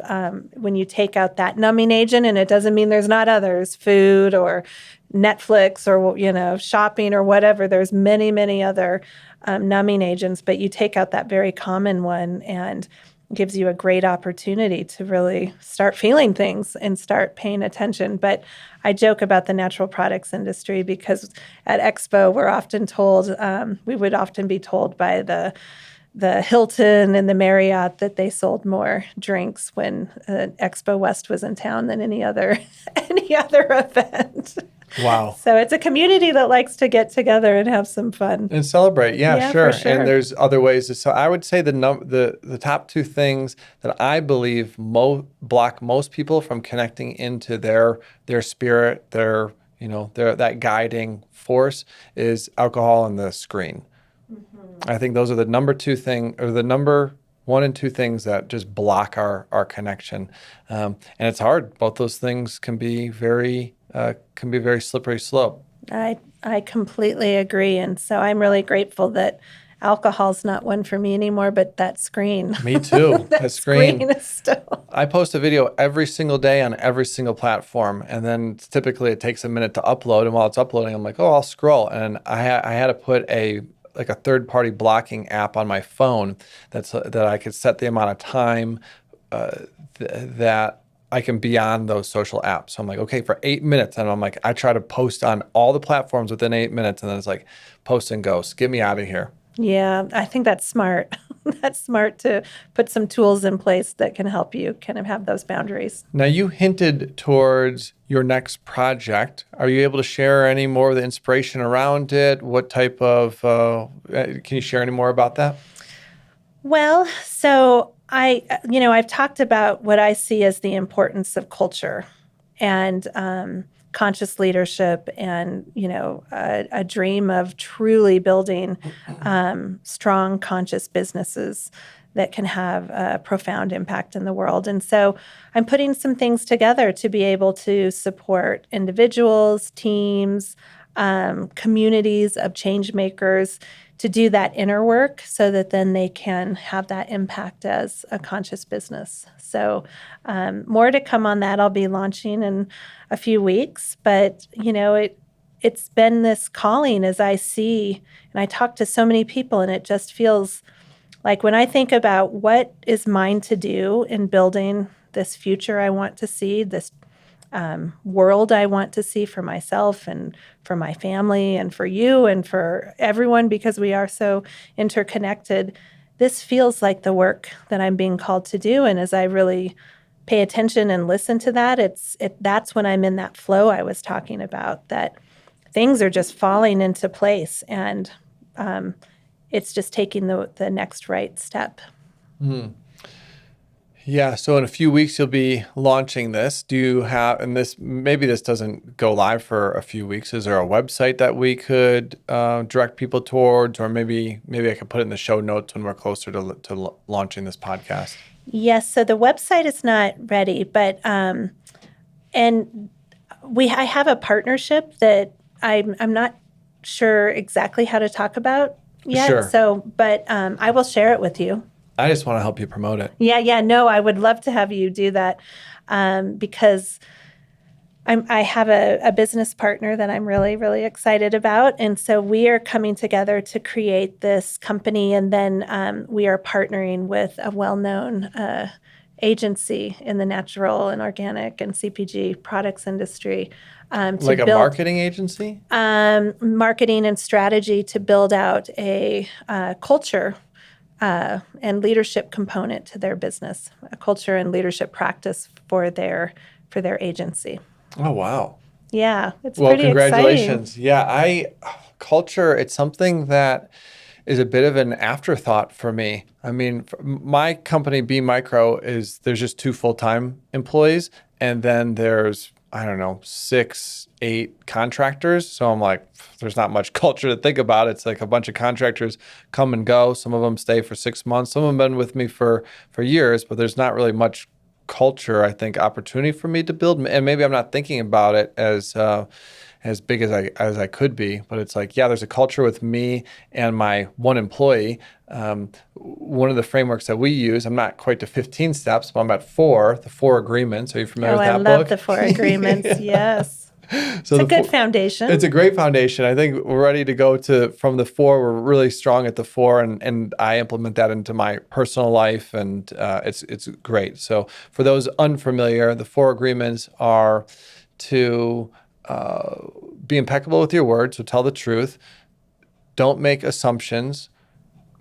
when you take out that numbing agent, and it doesn't mean there's not others, food or Netflix or shopping or whatever. There's many, many other numbing agents, but you take out that very common one and it gives you a great opportunity to really start feeling things and start paying attention. But I joke about the natural products industry because at Expo, we're often told, we would often be told by the Hilton and the Marriott that they sold more drinks when Expo West was in town than any other event. Wow. So it's a community that likes to get together and have some fun. And celebrate. Yeah, sure. For sure. And there's other ways to. So I would say the top 2 things that I believe block most people from connecting into their spirit, their that guiding force is alcohol and the screen. Mm-hmm. I think those are the number 1 and 2 things that just block our connection. And it's hard. Both those things can be very slippery slope. I completely agree. And so I'm really grateful that alcohol's not one for me anymore, but that screen. Me too. that screen is still. I post a video every single day on every single platform. And then typically it takes a minute to upload. And while it's uploading, I'm like, oh, I'll scroll. And I had to put a third-party blocking app on my phone that I could set the amount of time that I can be on those social apps. So I'm like, okay, for 8 minutes. And I'm like, I try to post on all the platforms within 8 minutes. And then it's like, post and ghost. Get me out of here. Yeah, I think that's smart. That's smart to put some tools in place that can help you kind of have those boundaries. Now, you hinted towards your next project. Are you able to share any more of the inspiration around it? What type of, can you share any more about that? Well, so I've talked about what I see as the importance of culture and conscious leadership and, a dream of truly building strong, conscious businesses that can have a profound impact in the world. And so I'm putting some things together to be able to support individuals, teams, communities of change makers to do that inner work so that then they can have that impact as a conscious business. So more to come on that. I'll be launching in a few weeks, but it's been this calling as I see, and I talk to so many people, and it just feels like when I think about what is mine to do in building this future I want to see, this world I want to see for myself and for my family and for you and for everyone, because we are so interconnected, this feels like the work that I'm being called to do. And as I really pay attention and listen to that, that's when I'm in that flow I was talking about, that things are just falling into place, and it's just taking the next right step. Yeah. So in a few weeks, you'll be launching this. Do you have, and this, maybe this doesn't go live for a few weeks. Is there a website that we could direct people towards, or maybe I could put it in the show notes when we're closer to launching this podcast? Yes, so the website is not ready, but and I have a partnership that I'm not sure exactly how to talk about yet. Sure. So, but I will share it with you. I just want to help you promote it. Yeah. No, I would love to have you do that because I have a business partner that I'm really, really excited about. And so we are coming together to create this company. And then we are partnering with a well-known agency in the natural and organic and CPG products industry. Like a marketing agency? Marketing and strategy to build out a culture and leadership component to their business, a culture and leadership practice for their agency. Oh, wow. Yeah, it's Well, pretty congratulations. exciting. Yeah, culture, it's something that is a bit of an afterthought for me. I mean, my company, B Micro, there's just 2 full-time employees, and then there's, I don't know, 6, 8 contractors. So I'm like, there's not much culture to think about. It's like a bunch of contractors come and go. Some of them stay for 6 months. Some of them have been with me for years, but there's not really much culture, I think, opportunity for me to build. And maybe I'm not thinking about it as big as I could be, but it's like, yeah, there's a culture with me and my one employee. One of the frameworks that we use, I'm not quite to 15 steps, but I'm at 4, the 4 agreements. Are you familiar with that book? I love the 4 agreements. Yes. So it's a good foundation. It's a great foundation. I think we're ready to go from the 4. We're really strong at the 4, and I implement that into my personal life, and it's great. So for those unfamiliar, the 4 agreements are to be impeccable with your word, so tell the truth. Don't make assumptions.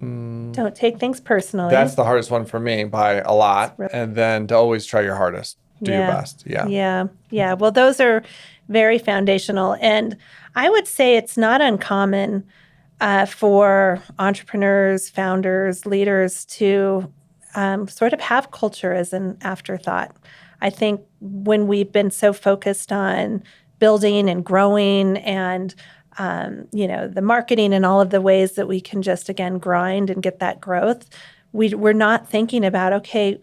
Don't take things personally. That's the hardest one for me by a lot. And then to always try your hardest. Do your best. Yeah. Well, those are very foundational. And I would say it's not uncommon for entrepreneurs, founders, leaders to sort of have culture as an afterthought. I think when we've been so focused on building and growing and the marketing and all of the ways that we can just, again, grind and get that growth, we're not thinking about, okay,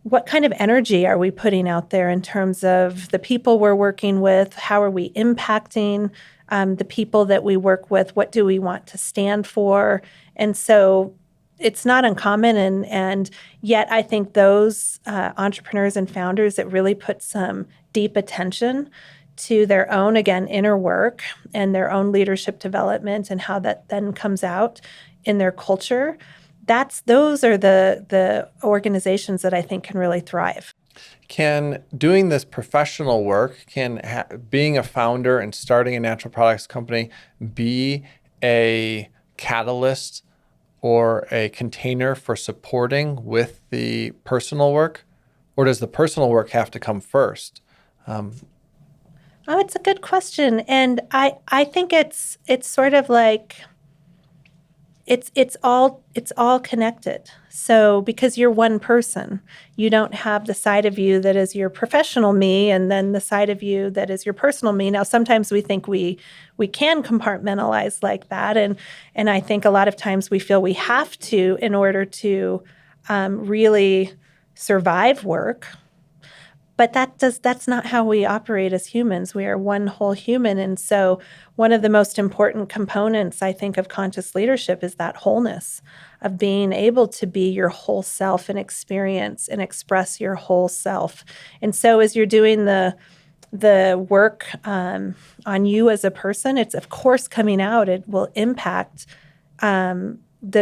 what kind of energy are we putting out there in terms of the people we're working with? How are we impacting the people that we work with? What do we want to stand for? And so it's not uncommon. And yet I think those entrepreneurs and founders that really put some deep attention to their own, again, inner work and their own leadership development and how that then comes out in their culture, those are the organizations that I think can really thrive. Can doing this professional work, being a founder and starting a natural products company be a catalyst or a container for supporting with the personal work? Or does the personal work have to come first? Oh, it's a good question. And I think it's sort of like it's all connected. So because you're one person, you don't have the side of you that is your professional me and then the side of you that is your personal me. Now, sometimes we think we can compartmentalize like that. And I think a lot of times we feel we have to in order to really survive work. But that's not how we operate as humans. We are one whole human. And so one of the most important components, I think, of conscious leadership is that wholeness of being able to be your whole self and experience and express your whole self. And so as you're doing the work on you as a person, it's of course coming out. It will impact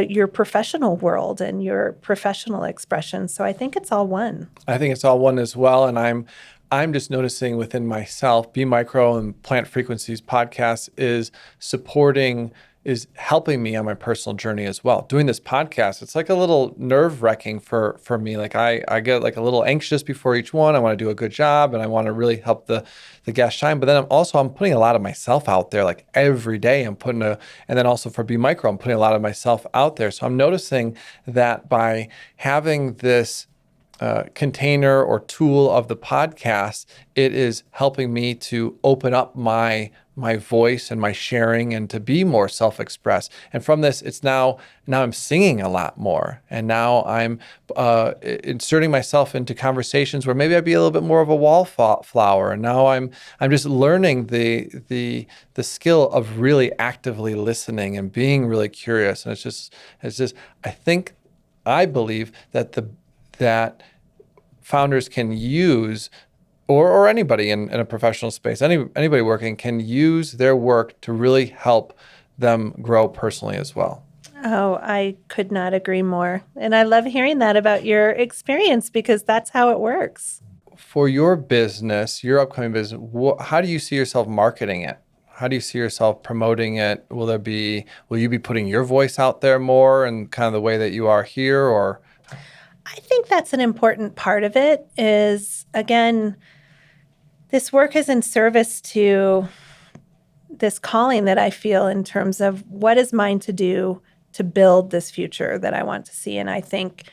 your professional world and your professional expression. So I think it's all one. I think it's all one as well. And I'm just noticing within myself, Be Micro and Plant Frequencies podcast is helping me on my personal journey as well. Doing this podcast, it's like a little nerve-wracking for me. Like I get like a little anxious before each one. I want to do a good job and I want to really help the guest shine. But then I'm putting a lot of myself out there. Like every day and then also for Be Micro, I'm putting a lot of myself out there. So I'm noticing that by having this container or tool of the podcast, it is helping me to open up my voice and my sharing and to be more self-expressed. And from this, it's now I'm singing a lot more, and now I'm inserting myself into conversations where maybe I'd be a little bit more of a wallflower. And now I'm just learning the skill of really actively listening and being really curious. And it's just I believe that founders can use, or anybody in a professional space, anybody working can use their work to really help them grow personally as well. Oh, I could not agree more. And I love hearing that about your experience, because that's how it works. For your business, your upcoming business, how do you see yourself marketing it? How do you see yourself promoting it? Will you be putting your voice out there more and kind of the way that you are here, or? I think that's an important part of it is, again, this work is in service to this calling that I feel in terms of what is mine to do to build this future that I want to see. And I think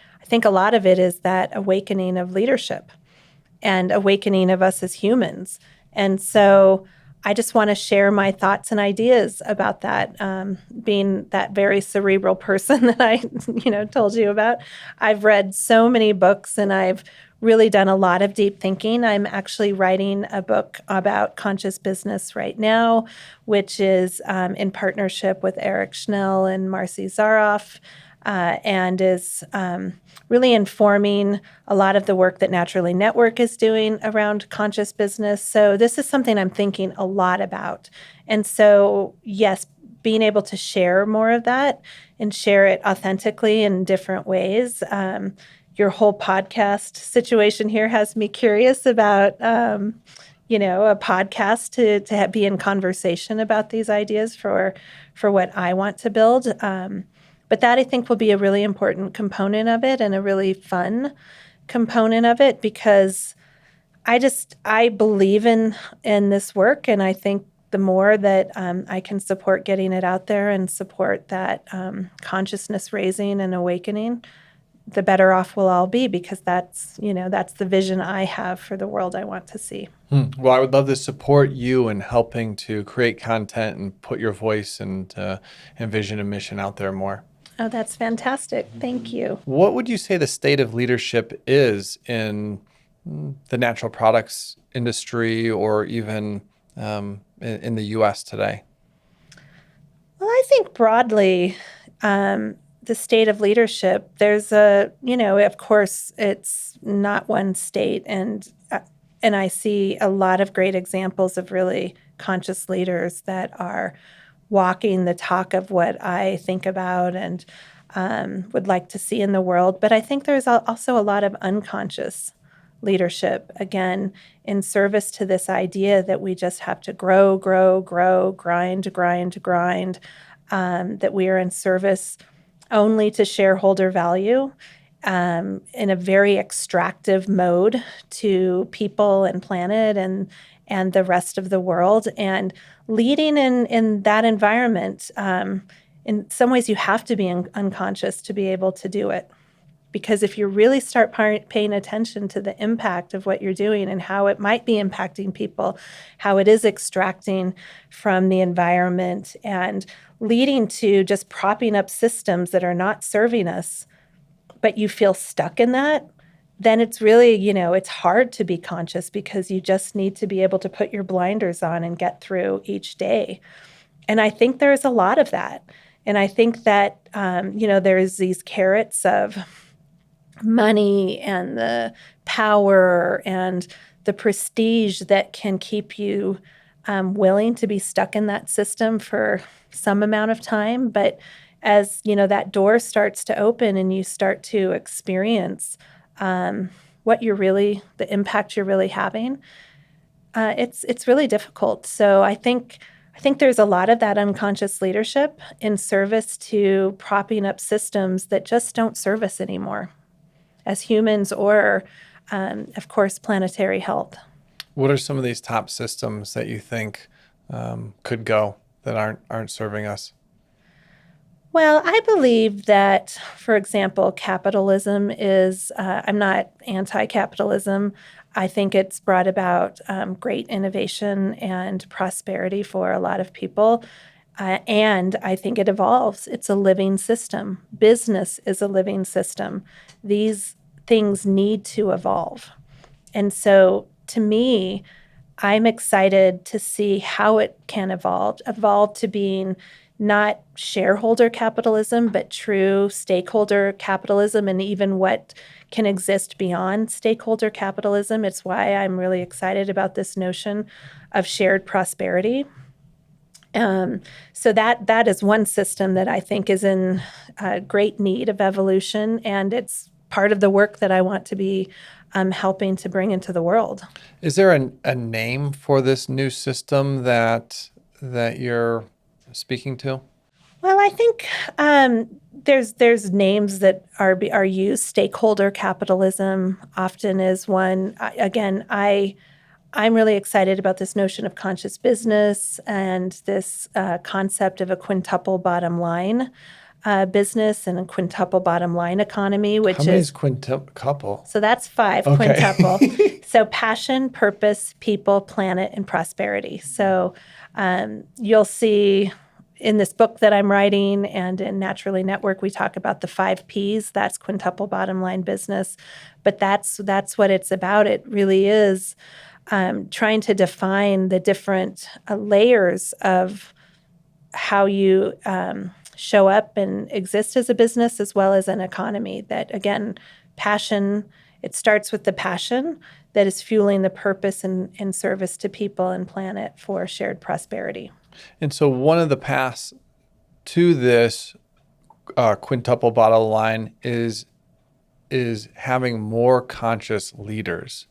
a lot of it is that awakening of leadership and awakening of us as humans. And so I just want to share my thoughts and ideas about that. Being that very cerebral person that I, told you about, I've read so many books and I've really done a lot of deep thinking. I'm actually writing a book about conscious business right now, which is in partnership with Eric Schnell and Marcy Zaroff, and is really informing a lot of the work that Naturally Network is doing around conscious business. So this is something I'm thinking a lot about. And so, yes, being able to share more of that and share it authentically in different ways. Your whole podcast situation here has me curious about, a podcast to be in conversation about these ideas for what I want to build. But that, I think, will be a really important component of it and a really fun component of it, because I believe in this work, and I think the more that I can support getting it out there and support that consciousness raising and awakening, the better off we'll all be, because that's the vision I have for the world I want to see. Well, I would love to support you in helping to create content and put your voice and vision and mission out there more. Oh, that's fantastic. Thank you. What would you say the state of leadership is in the natural products industry, or even in the U.S. today? Well, I think broadly, the state of leadership, there's of course, it's not one state. And I see a lot of great examples of really conscious leaders that are walking the talk of what I think about and would like to see in the world. But I think there's also a lot of unconscious leadership, again, in service to this idea that we just have to grow, grind, that we are in service only to shareholder value, in a very extractive mode to people and planet and the rest of the world. And leading in that environment, in some ways you have to be unconscious to be able to do it. Because if you really start paying attention to the impact of what you're doing and how it might be impacting people, how it is extracting from the environment and leading to just propping up systems that are not serving us, but you feel stuck in that, then it's really, it's hard to be conscious, because you just need to be able to put your blinders on and get through each day. And I think there's a lot of that. And I think that, there's these carrots of money and the power and the prestige that can keep you willing to be stuck in that system for some amount of time. But as that door starts to open and you start to experience the impact you're really having, it's really difficult. So I think there's a lot of that unconscious leadership in service to propping up systems that just don't serve us anymore as humans, or, of course, planetary health. What are some of these top systems that you think could go that aren't serving us? Well, I believe that, for example, capitalism is, I'm not anti capitalism. I think it's brought about great innovation and prosperity for a lot of people. And I think it evolves. It's a living system. Business is a living system. These things need to evolve. And so to me, I'm excited to see how it can evolve to being not shareholder capitalism, but true stakeholder capitalism, and even what can exist beyond stakeholder capitalism. It's why I'm really excited about this notion of shared prosperity. So that is one system that I think is in great need of evolution, and it's part of the work that I want to be helping to bring into the world. Is there a name for this new system that you're speaking to? Well, I think there's names that are used. Stakeholder capitalism often is one. I'm really excited about this notion of conscious business and this concept of a quintuple bottom line business and a quintuple bottom line economy, which How many is is quintuple? so that's 5 Okay. quintuple. So passion, purpose, people, planet, and prosperity. So you'll see in this book that I'm writing and in Naturally Network, we talk about the 5 Ps. That's quintuple bottom line business. But that's what it's about. It really is trying to define the different layers of how you show up and exist as a business as well as an economy. That, again, passion, it starts with the passion that is fueling the purpose and service to people and planet for shared prosperity. And so one of the paths to this quintuple bottom line is having more conscious leaders.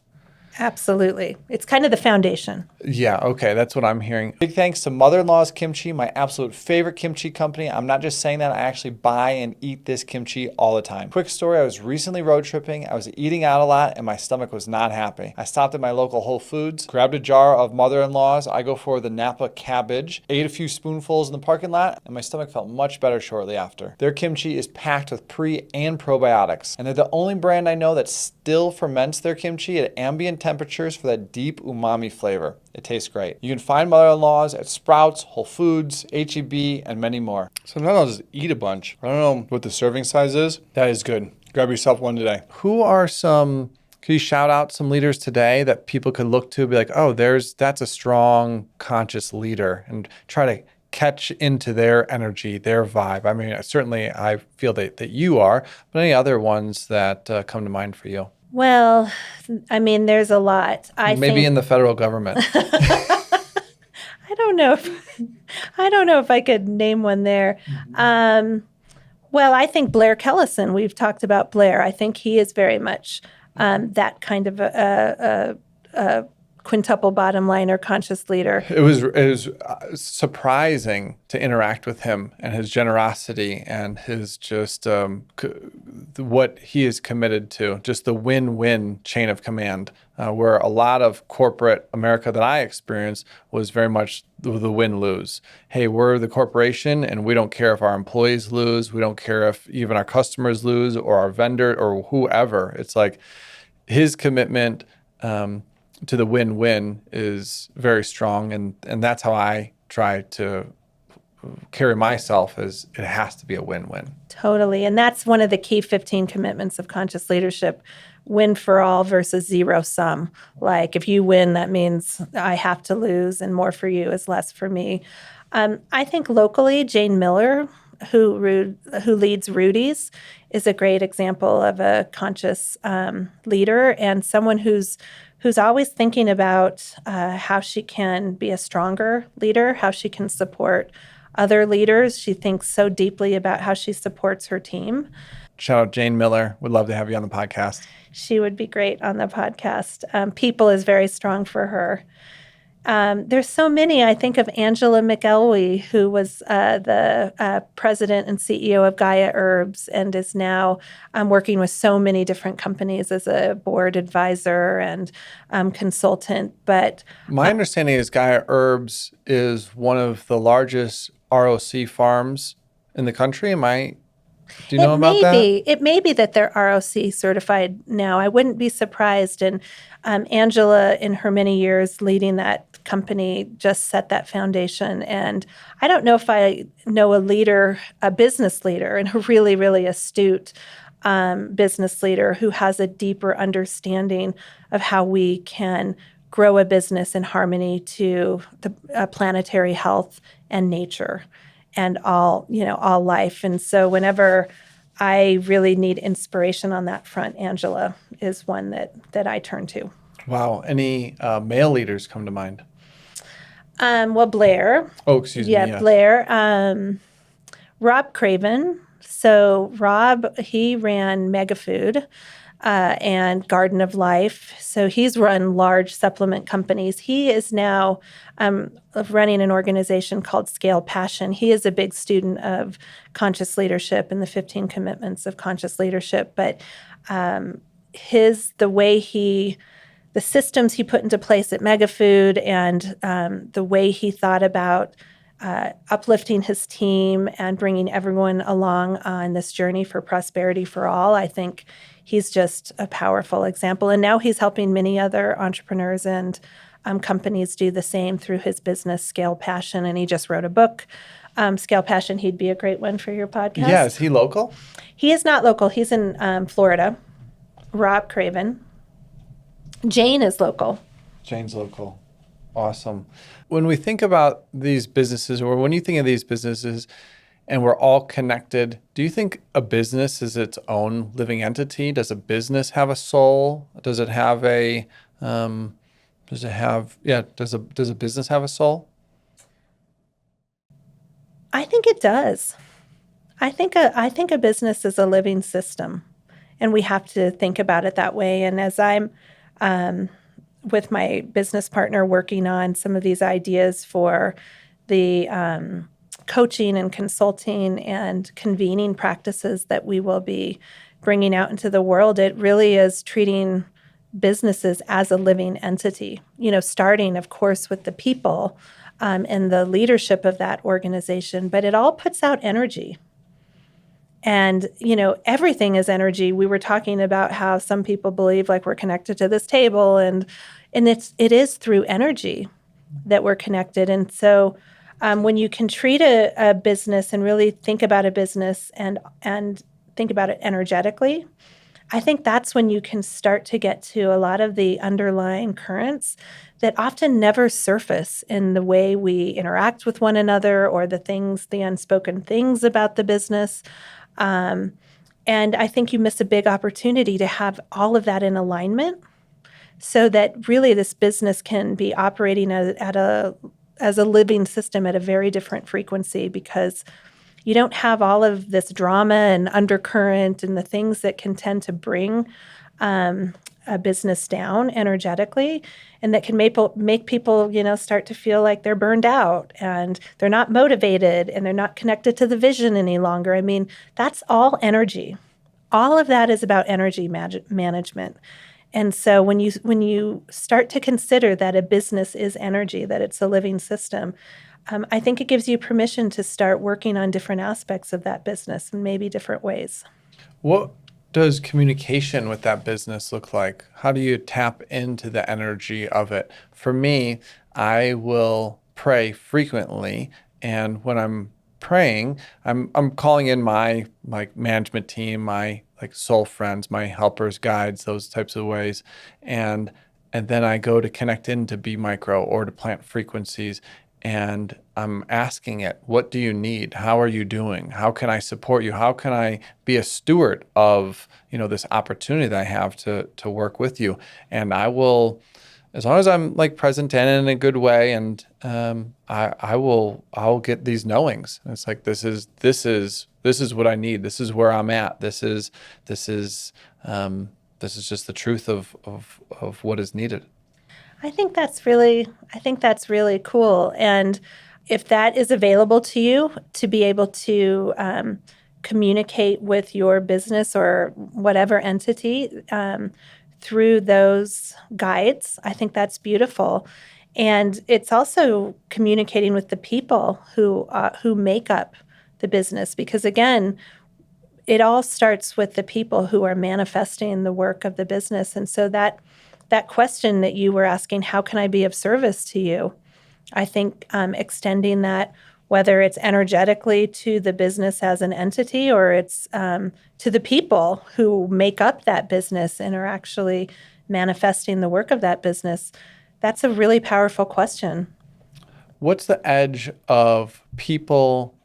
Absolutely. It's kind of the foundation. Yeah, okay, that's what I'm hearing. Big thanks to Mother-in-Law's Kimchi, my absolute favorite kimchi company. I'm not just saying that, I actually buy and eat this kimchi all the time. Quick story, I was recently road tripping. I was eating out a lot and my stomach was not happy. I stopped at my local Whole Foods, grabbed a jar of Mother-in-Law's. I go for the Napa cabbage, ate a few spoonfuls in the parking lot, and my stomach felt much better shortly after. Their kimchi is packed with pre and probiotics, and they're the only brand I know that still ferments their kimchi at ambient temperatures for that deep umami flavor. It tastes great. You can find Mother-in-Law's at Sprouts, Whole Foods, H-E-B, and many more. Sometimes I'll just eat a bunch. I don't know what the serving size is. That is good. Grab yourself one today. Who are some, could you shout out some leaders today that people could look to, be like, oh, that's a strong, conscious leader, and try to catch into their energy, their vibe? I mean, certainly I feel that you are, but any other ones that come to mind for you? Well, I mean, there's a lot. Maybe in the federal government. I don't know if I could name one there. Well, I think Blair Kellison. We've talked about Blair. I think he is very much that kind of a quintuple bottom line or conscious leader. It was surprising to interact with him and his generosity and his just what he is committed to, just the win-win chain of command, where a lot of corporate America that I experienced was very much the win-lose. Hey, we're the corporation and we don't care if our employees lose. We don't care if even our customers lose or our vendor or whoever. It's like his commitment to the win-win is very strong, and that's how I try to carry myself, as it has to be a win-win. Totally. And that's one of the key 15 commitments of conscious leadership: win for all versus zero sum. Like, if you win, that means I have to lose, and more for you is less for me. I think locally, Jane Miller, who leads Rudy's, is a great example of a conscious leader, and someone who's always thinking about how she can be a stronger leader, how she can support other leaders. She thinks so deeply about how she supports her team. Shout out Jane Miller. Would love to have you on the podcast. She would be great on the podcast. People is very strong for her. There's so many. I think of Angela McElwee, who was the president and CEO of Gaia Herbs and is now working with so many different companies as a board advisor and consultant. But my understanding is Gaia Herbs is one of the largest ROC farms in the country. Do you It know about may that? be. It may be that they're ROC certified now. I wouldn't be surprised. And Angela, in her many years leading that company, just set that foundation. And I don't know if I know a business leader, and a really, really astute business leader who has a deeper understanding of how we can grow a business in harmony to the planetary health and nature and all life. And so whenever I really need inspiration on that front, Angela is one that I turn to. Wow. Any male leaders come to mind? Well, Blair. Oh, excuse me. Yeah, Yes. Blair. Rob Craven. So Rob, he ran Mega Food and Garden of Life. So he's run large supplement companies. He is now running an organization called Scale Passion. He is a big student of conscious leadership and the 15 commitments of conscious leadership. But the systems he put into place at Mega Food and the way he thought about uplifting his team and bringing everyone along on this journey for prosperity for all, I think he's just a powerful example. And now he's helping many other entrepreneurs and companies do the same through his business, Scale Passion. And he just wrote a book, Scale Passion. He'd be a great one for your podcast. Yeah. Is he local? He is not local. He's in Florida. Rob Craven. Jane is local. Jane's local. Awesome. When we think about these businesses, or when you think of these businesses and we're all connected, do you think a business is its own living entity? Does a business have a soul? Does it have does a business have a soul? I think it does. I think a business is a living system, and we have to think about it that way. And as I'm with my business partner working on some of these ideas for the coaching and consulting and convening practices that we will be bringing out into the world, it really is treating businesses as a living entity, starting, of course, with the people and the leadership of that organization, but it all puts out energy. And, everything is energy. We were talking about how some people believe like we're connected to this table, and it is through energy that we're connected. And so when you can treat a business and really think about a business and think about it energetically, I think that's when you can start to get to a lot of the underlying currents that often never surface in the way we interact with one another or the unspoken things about the business. And I think you miss a big opportunity to have all of that in alignment so that really this business can be operating as a living system at a very different frequency, because you don't have all of this drama and undercurrent and the things that can tend to bring a business down energetically, and that can make people, start to feel like they're burned out and they're not motivated and they're not connected to the vision any longer. I mean, that's all energy. All of that is about energy management. And so when you start to consider that a business is energy, that it's a living system, I think it gives you permission to start working on different aspects of that business in maybe different ways. What does communication with that business look like? How do you tap into the energy of it? For me, I will pray frequently, and when I'm praying, I'm calling in my management team, my soul friends, my helpers, guides, those types of ways, and then I go to connect into Be Micro or to plant frequencies. And I'm asking it, what do you need? How are you doing? How can I support you? How can I be a steward of, this opportunity that I have to work with you? And I will, as long as I'm present and in a good way, and I'll get these knowings. It's like, this is what I need. This is where I'm at. This is just the truth of what is needed. I think that's really cool. And if that is available to you to be able to communicate with your business or whatever entity through those guides, I think that's beautiful. And it's also communicating with the people who make up the business. Because again, it all starts with the people who are manifesting the work of the business. And so that question that you were asking, how can I be of service to you? I think extending that, whether it's energetically to the business as an entity or it's to the people who make up that business and are actually manifesting the work of that business, that's a really powerful question. What's the edge of people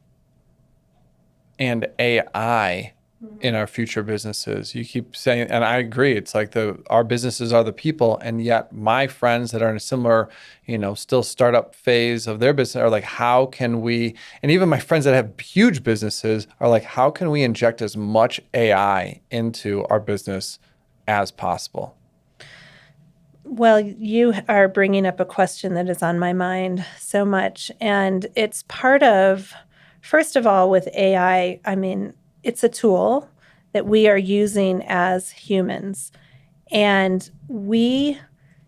and AI in our future businesses? You keep saying, and I agree, it's like our businesses are the people, and yet my friends that are in a similar, still startup phase of their business are like, how can we, and even my friends that have huge businesses are like, how can we inject as much AI into our business as possible? Well, you are bringing up a question that is on my mind so much. And it's part of, first of all, with AI, I mean, it's a tool that we are using as humans. And we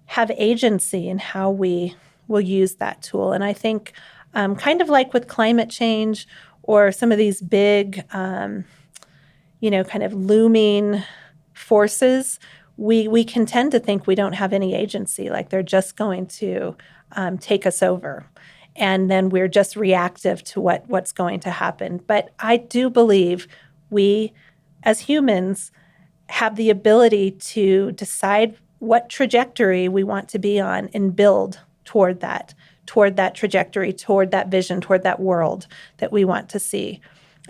have agency in how we will use that tool. And I think kind of like with climate change or some of these big, kind of looming forces, we can tend to think we don't have any agency, like they're just going to take us over. And then we're just reactive to what's going to happen. But I do believe we, as humans, have the ability to decide what trajectory we want to be on and build toward that trajectory, toward that vision, toward that world that we want to see.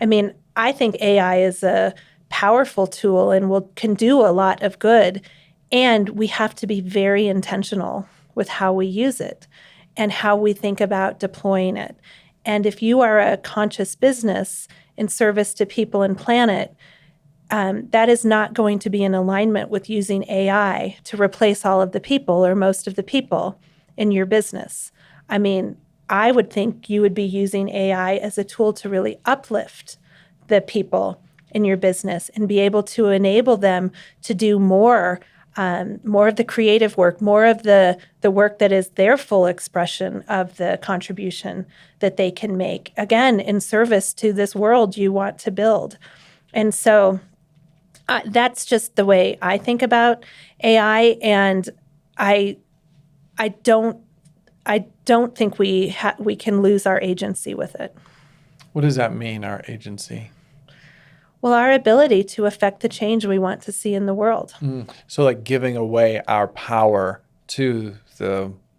I mean, I think AI is a powerful tool and can do a lot of good. And we have to be very intentional with how we use it and how we think about deploying it. And if you are a conscious business in service to people and planet, that is not going to be in alignment with using AI to replace all of the people or most of the people in your business. I mean, I would think you would be using AI as a tool to really uplift the people in your business and be able to enable them to do more of the creative work, more of the work that is their full expression of the contribution that they can make, again, in service to this world you want to build. And so that's just the way I think about AI, and I don't think we can lose our agency with it. What does that mean, our agency? Well, our ability to affect the change we want to see in the world. So like giving away our power to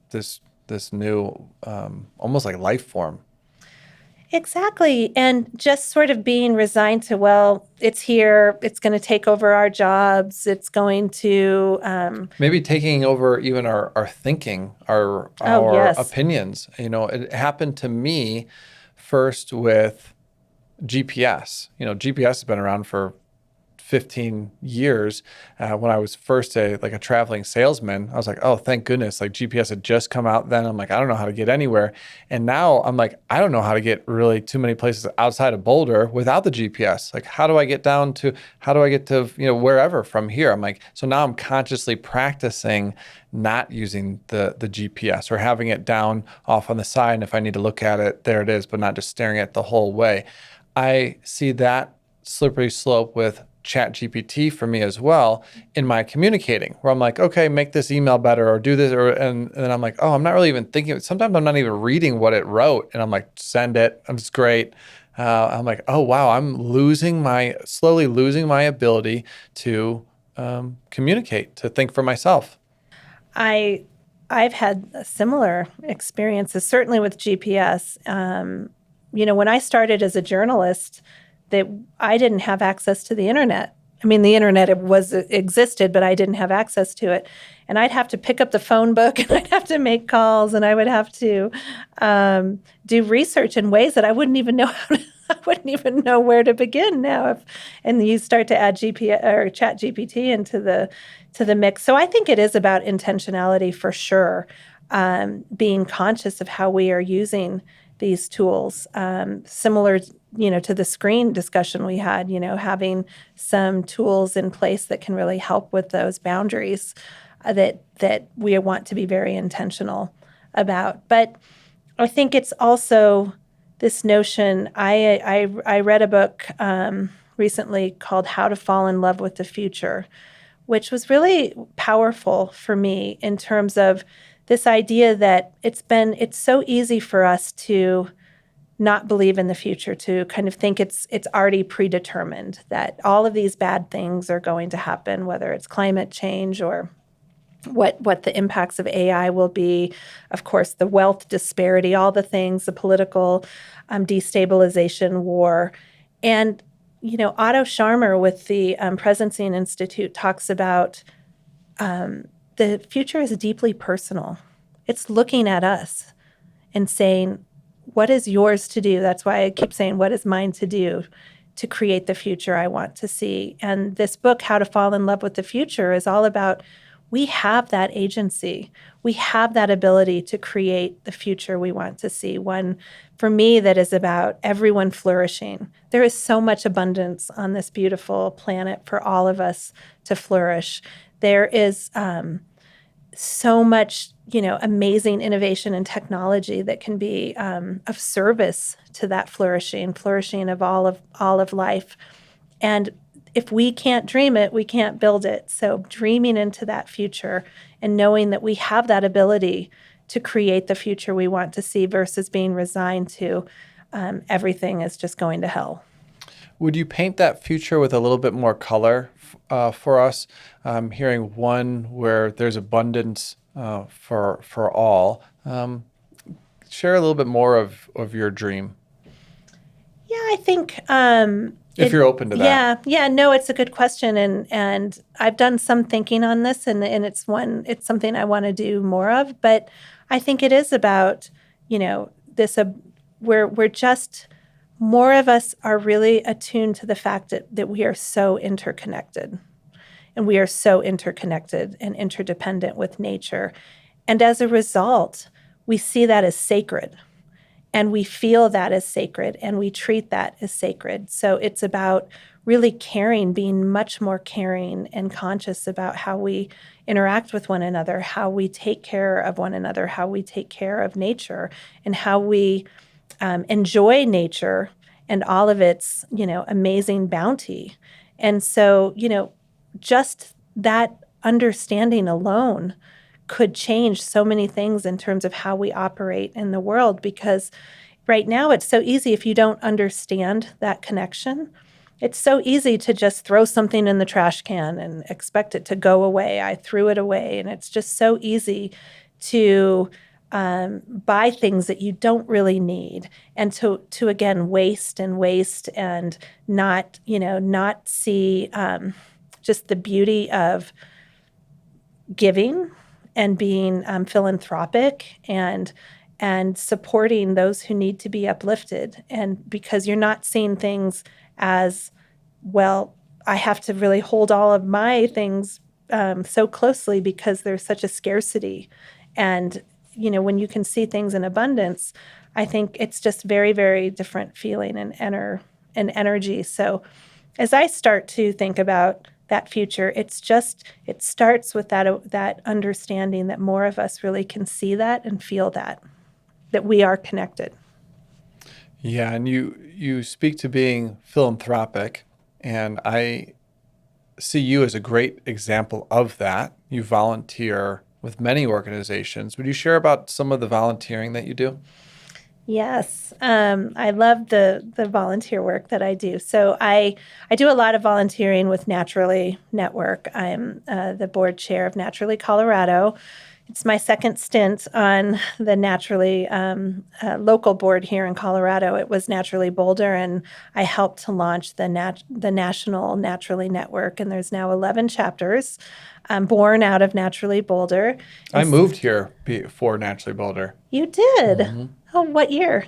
this new, almost like life form. Exactly. And just sort of being resigned to, well, it's here, it's going to take over our jobs, it's going to... Maybe taking over even our thinking, our yes. opinions. It happened to me first with GPS. GPS has been around for 15 years. When I was first a traveling salesman, I was like, oh, thank goodness, like GPS had just come out then. I'm like, I don't know how to get anywhere. And now I'm like, I don't know how to get really too many places outside of Boulder without the GPS. Like, how do I get to wherever from here? I'm like, so now I'm consciously practicing not using the GPS or having it down off on the side. And if I need to look at it, there it is, but not just staring at it the whole way. I see that slippery slope with ChatGPT for me as well in my communicating, where I'm like, okay, make this email better or do this, and then I'm like, oh, I'm not really even thinking. Sometimes I'm not even reading what it wrote, and I'm like, send it. It's great. I'm like, oh wow, I'm slowly losing my ability to communicate, to think for myself. I've had similar experiences, certainly with GPS. When I started as a journalist, that I didn't have access to the internet. I mean, the internet existed, but I didn't have access to it. And I'd have to pick up the phone book and I'd have to make calls and I would have to do research in ways that I wouldn't even know I wouldn't even know where to begin now. And you start to add GPS or ChatGPT into the mix. So I think it is about intentionality for sure, being conscious of how we are using these tools, similar to the screen discussion we had, having some tools in place that can really help with those boundaries that we want to be very intentional about. But I think it's also this notion. I read a book recently called How to Fall in Love with the Future, which was really powerful for me in terms of this idea that it's so easy for us to not believe in the future, to kind of think it's already predetermined, that all of these bad things are going to happen, whether it's climate change or what the impacts of AI will be, of course, the wealth disparity, all the things, the political destabilization, war. And, Otto Scharmer with the Presidency Institute talks about the future is deeply personal. It's looking at us and saying, what is yours to do? That's why I keep saying, what is mine to do to create the future I want to see? And this book, How to Fall in Love with the Future, is all about we have that agency. We have that ability to create the future we want to see. One, for me, that is about everyone flourishing. There is so much abundance on this beautiful planet for all of us to flourish. There is so much, amazing innovation and technology that can be of service to that flourishing of all of life. And if we can't dream it, we can't build it. So dreaming into that future and knowing that we have that ability to create the future we want to see versus being resigned to everything is just going to hell. Would you paint that future with a little bit more color for us? Hearing one where there's abundance for all. Share a little bit more of your dream. Yeah, I think if you're open to that. Yeah, no, it's a good question, and I've done some thinking on this, and it's something I want to do more of. But I think it is about this. We're just more of us are really attuned to the fact that we are so interconnected, and we are so interconnected and interdependent with nature, and as a result, we see that as sacred. And we feel that as sacred, and we treat that as sacred. So it's about really caring, being much more caring and conscious about how we interact with one another, how we take care of one another, how we take care of nature, and how we enjoy nature and all of its, amazing bounty. And so, just that understanding alone could change so many things in terms of how we operate in the world, because right now it's so easy if you don't understand that connection. It's so easy to just throw something in the trash can and expect it to go away. I threw it away, and it's just so easy to buy things that you don't really need, and to again waste and not see just the beauty of giving and being philanthropic and supporting those who need to be uplifted. And because you're not seeing things as, well, I have to really hold all of my things so closely because there's such a scarcity. And, when you can see things in abundance, I think it's just very, very different feeling and energy. So as I start to think about that future, it starts with that understanding that more of us really can see that and feel that we are connected. Yeah, and you speak to being philanthropic, and I see you as a great example of that. You volunteer with many organizations. Would you share about some of the volunteering that you do? Yes, I love the volunteer work that I do. So I do a lot of volunteering with Naturally Network. I'm the board chair of Naturally Colorado. It's my second stint on the Naturally local board here in Colorado. It was Naturally Boulder, and I helped to launch the national Naturally Network, and there's now 11 chapters born out of Naturally Boulder. I moved here before Naturally Boulder. You did? Mm-hmm. Oh, what year?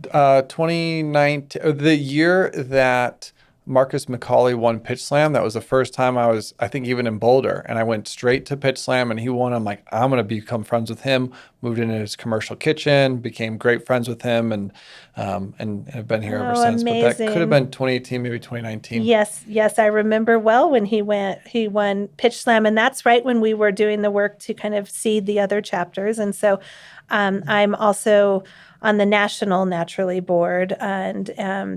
2019, the year that Marcus McCauley won Pitch Slam. That was the first time I was, I think, even in Boulder. And I went straight to Pitch Slam, and he won. I'm like, I'm going to become friends with him, moved into his commercial kitchen, became great friends with him, and have been here ever Oh, since. But that could have amazing. been 2018, maybe 2019. Yes, yes, I remember well when he won Pitch Slam, and that's right when we were doing the work to kind of seed the other chapters. And so I'm also on the National Naturally Board and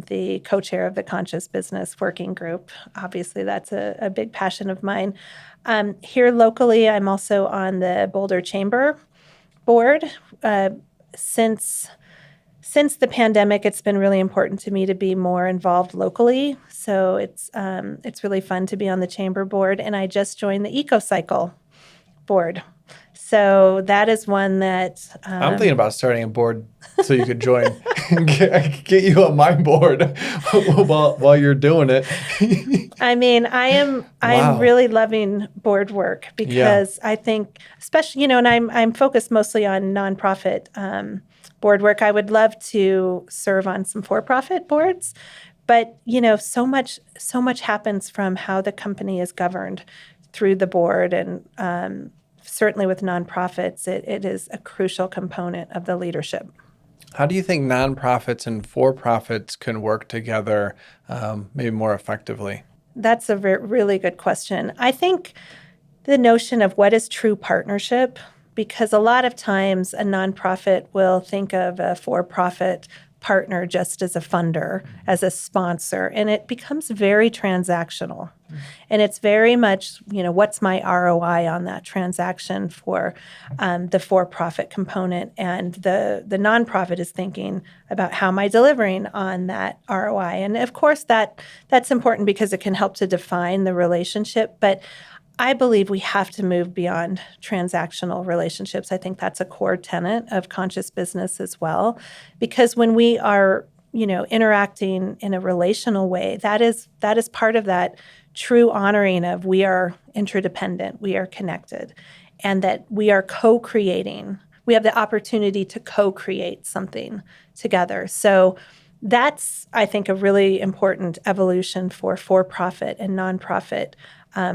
the co-chair of the Conscious Business Working Group. Obviously, that's a big passion of mine. Here locally, I'm also on the Boulder Chamber Board. Since the pandemic, it's been really important to me to be more involved locally. So it's really fun to be on the chamber board. And I just joined the EcoCycle board. So that is one that I'm thinking about starting a board so you could join, get you on my board while you're doing it. I mean, I'm Wow. really loving board work because I think, especially, and I'm focused mostly on nonprofit board work. I would love to serve on some for-profit boards, but so much happens from how the company is governed through the board, and certainly with nonprofits, it is a crucial component of the leadership. How do you think nonprofits and for-profits can work together maybe more effectively? That's a really good question. I think the notion of what is true partnership, because a lot of times a nonprofit will think of a for-profit partner just as a funder, as a sponsor, and it becomes very transactional. And it's very much, what's my ROI on that transaction for the for-profit component, and the nonprofit is thinking about how am I delivering on that ROI. And of course, that's important because it can help to define the relationship, but I believe we have to move beyond transactional relationships. I think that's a core tenet of conscious business as well, because when we are, interacting in a relational way, that is part of that true honoring of we are interdependent, we are connected, and that we are co-creating. We have the opportunity to co-create something together. So that's, I think, a really important evolution for-profit and nonprofit.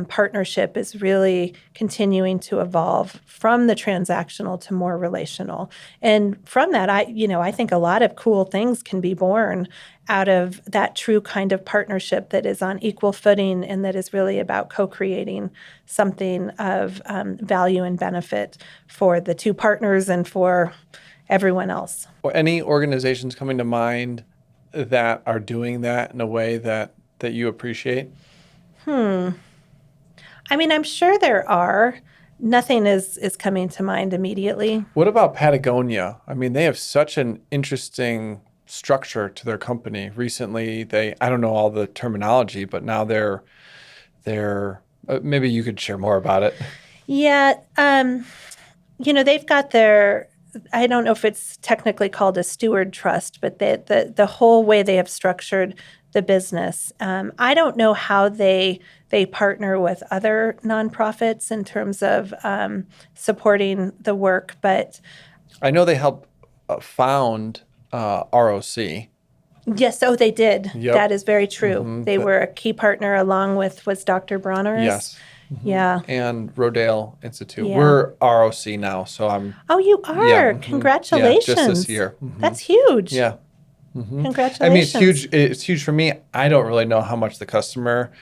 Partnership is really continuing to evolve from the transactional to more relational. And from that, I think a lot of cool things can be born out of that true kind of partnership that is on equal footing and that is really about co-creating something of value and benefit for the two partners and for everyone else. Or any organizations coming to mind that are doing that in a way that you appreciate? I mean, I'm sure there are. Nothing is coming to mind immediately. What about Patagonia? I mean, they have such an interesting structure to their company. Recently, I don't know all the terminology, but now they're maybe you could share more about it. Yeah. They've got their, I don't know if it's technically called a steward trust, but the whole way they have structured the business. I don't know how they partner with other nonprofits in terms of supporting the work, but I know they helped found ROC. yes, they did. Yep. That is very true. They were a key partner along with, was Dr. Bronner's? Yes. Yeah. And Rodale Institute. Yeah. We're ROC now, so I'm. Oh, you are? Yeah, Congratulations. Yeah, just this year. That's huge. Yeah. Congratulations. I mean, it's huge. It's huge for me. I don't really know how much the customer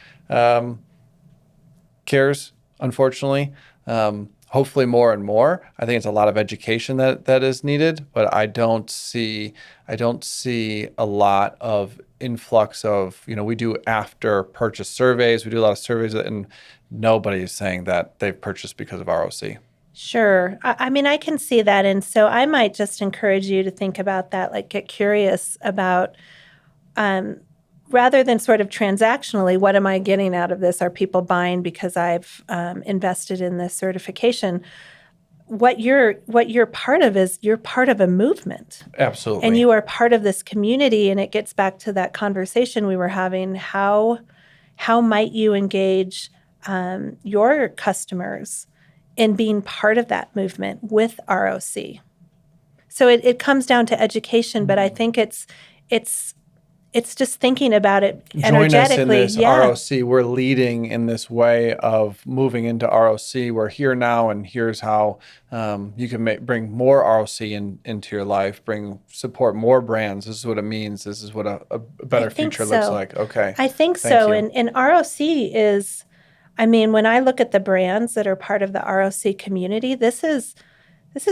cares, unfortunately. Hopefully more and more. I think it's a lot of education that is needed, but I don't see a lot of influx of, we do after purchase surveys. We do a lot of surveys and nobody is saying that they've purchased because of ROC. Sure. I mean, I can see that. And so I might just encourage you to think about that, like get curious about, rather than sort of transactionally, what am I getting out of this? Are people buying because I've invested in this certification? What you're part of is you're part of a movement. Absolutely. And you are part of this community. And it gets back to that conversation we were having. How might you engage your customers in being part of that movement with ROC? So it comes down to education, but I think it's it's just thinking about it Join us in energetically. this ROC. We're leading in this way of moving into ROC. We're here now, and here's how you can bring more ROC into your life, support more brands. This is what it means. This is what a better future looks like. Okay. I think Thank so. you. And ROC is, I mean, when I look at the brands that are part of the ROC community, this is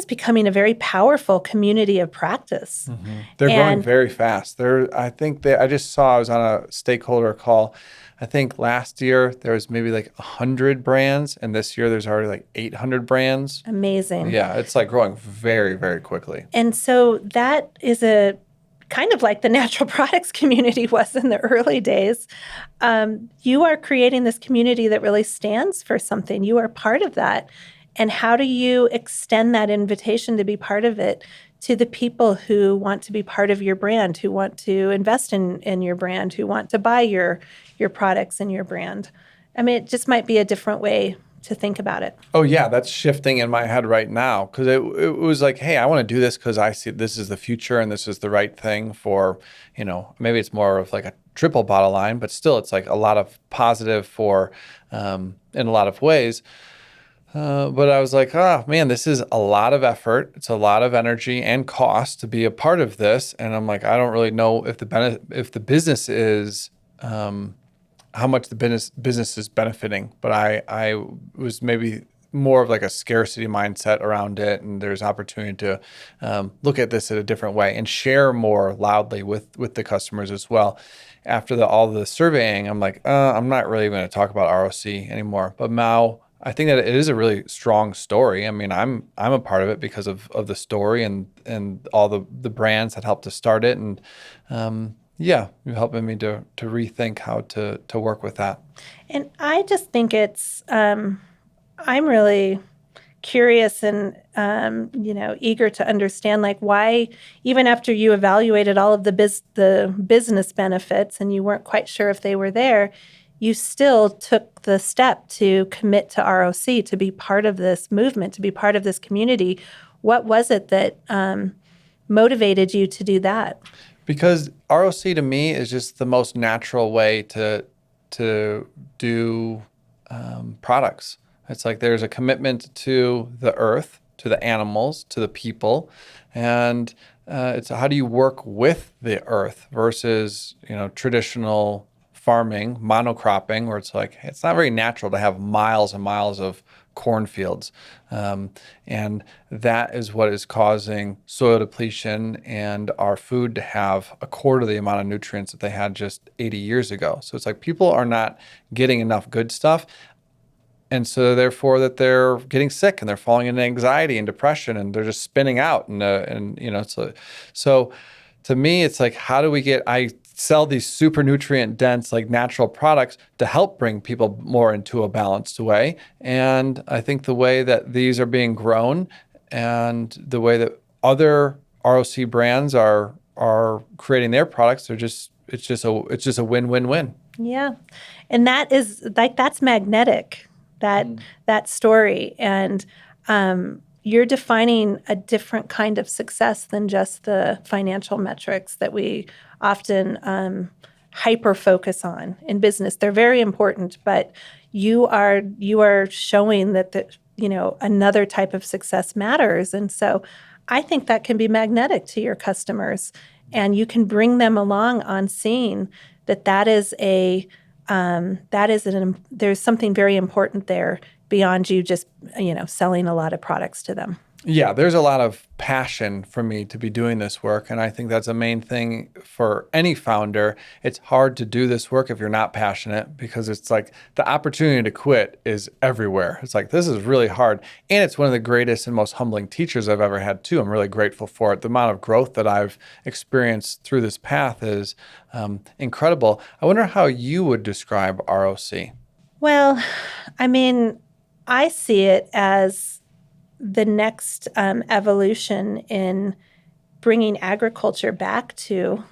becoming a very powerful community of practice. They're growing And very fast. I just saw, I was on a stakeholder call. I think last year there was maybe like 100 brands, and this year there's already like 800 brands. amazing. Yeah, it's like growing very, very quickly. And so that is a kind of like the natural products community was in the early days. You are creating this community that really stands for something. You are part of that. And how do you extend that invitation to be part of it to the people who want to be part of your brand, who want to invest in your brand, who want to buy your products and your brand? I mean, it just might be a different way to think about it. Oh yeah, that's shifting in my head right now, because it was like, hey, I want to do this because I see this is the future and this is the right thing for, maybe it's more of like a triple bottom line, but still it's like a lot of positive for in a lot of ways. But I was like, oh man, this is a lot of effort. It's a lot of energy and cost to be a part of this. And I'm like, I don't really know if the business is how much the business is benefiting. But I was maybe more of like a scarcity mindset around it, and there's opportunity to look at this in a different way and share more loudly with the customers as well. After all the surveying, I'm like, I'm not really going to talk about ROC anymore. But now I think that it is a really strong story. I mean, I'm a part of it because of the story and all the brands that helped to start it, and you're helping me to rethink how to work with that. And I just think it's, I'm really curious and, eager to understand, like, why, even after you evaluated all of the business benefits and you weren't quite sure if they were there, you still took the step to commit to ROC, to be part of this movement, to be part of this community. What was it that motivated you to do that? Because ROC to me is just the most natural way to do products. It's like there's a commitment to the earth, to the animals, to the people, and it's how do you work with the earth versus traditional farming, monocropping, where it's like it's not very natural to have miles and miles of cornfields. And that is what is causing soil depletion and our food to have a quarter of the amount of nutrients that they had just 80 years ago. So it's like people are not getting enough good stuff. And so therefore that they're getting sick and they're falling into anxiety and depression and they're just spinning out. So to me, it's like, how do I sell these super nutrient dense, like natural products to help bring people more into a balanced way. And I think the way that these are being grown and the way that other ROC brands are creating their products, it's just a win-win-win. Yeah. And that is that's magnetic, that story. And you're defining a different kind of success than just the financial metrics that we often hyper focus on in business. They're very important, but you are showing that another type of success matters. And so I think that can be magnetic to your customers, and you can bring them along on seeing that is there's something very important there beyond you just selling a lot of products to them. Yeah, there's a lot of passion for me to be doing this work. And I think that's a main thing for any founder. It's hard to do this work if you're not passionate, because it's like the opportunity to quit is everywhere. It's like, this is really hard. And it's one of the greatest and most humbling teachers I've ever had too. I'm really grateful for it. The amount of growth that I've experienced through this path is incredible. I wonder how you would describe ROC. Well, I mean, I see it as the next evolution in bringing agriculture back to,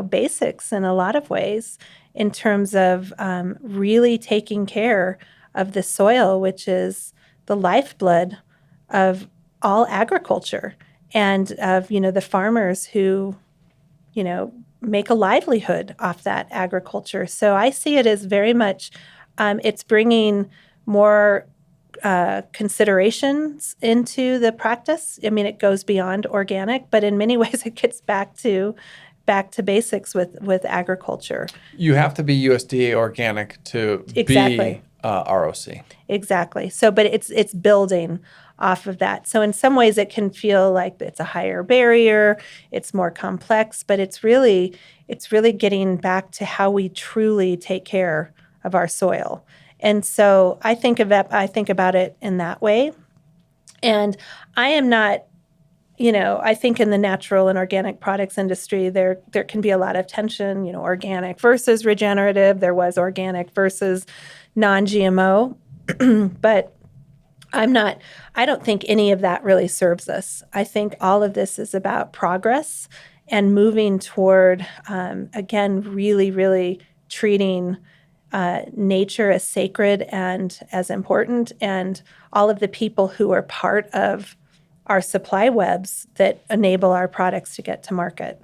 basics in a lot of ways, in terms of really taking care of the soil, which is the lifeblood of all agriculture, and of, the farmers who, make a livelihood off that agriculture. So I see it as very much, it's bringing more considerations into the practice. I mean, it goes beyond organic, but in many ways it gets back to basics with agriculture. You have to be USDA organic to Exactly. be ROC. Exactly. So, but it's building off of that. So in some ways it can feel like it's a higher barrier, it's more complex, but it's really getting back to how we truly take care of our soil. And so I think about it in that way. And I am not, I think in the natural and organic products industry, there can be a lot of tension, organic versus regenerative. There was organic versus non-GMO. But I don't think any of that really serves us. I think all of this is about progress and moving toward, again, really, really treating nature as sacred and as important, and all of the people who are part of our supply webs that enable our products to get to market.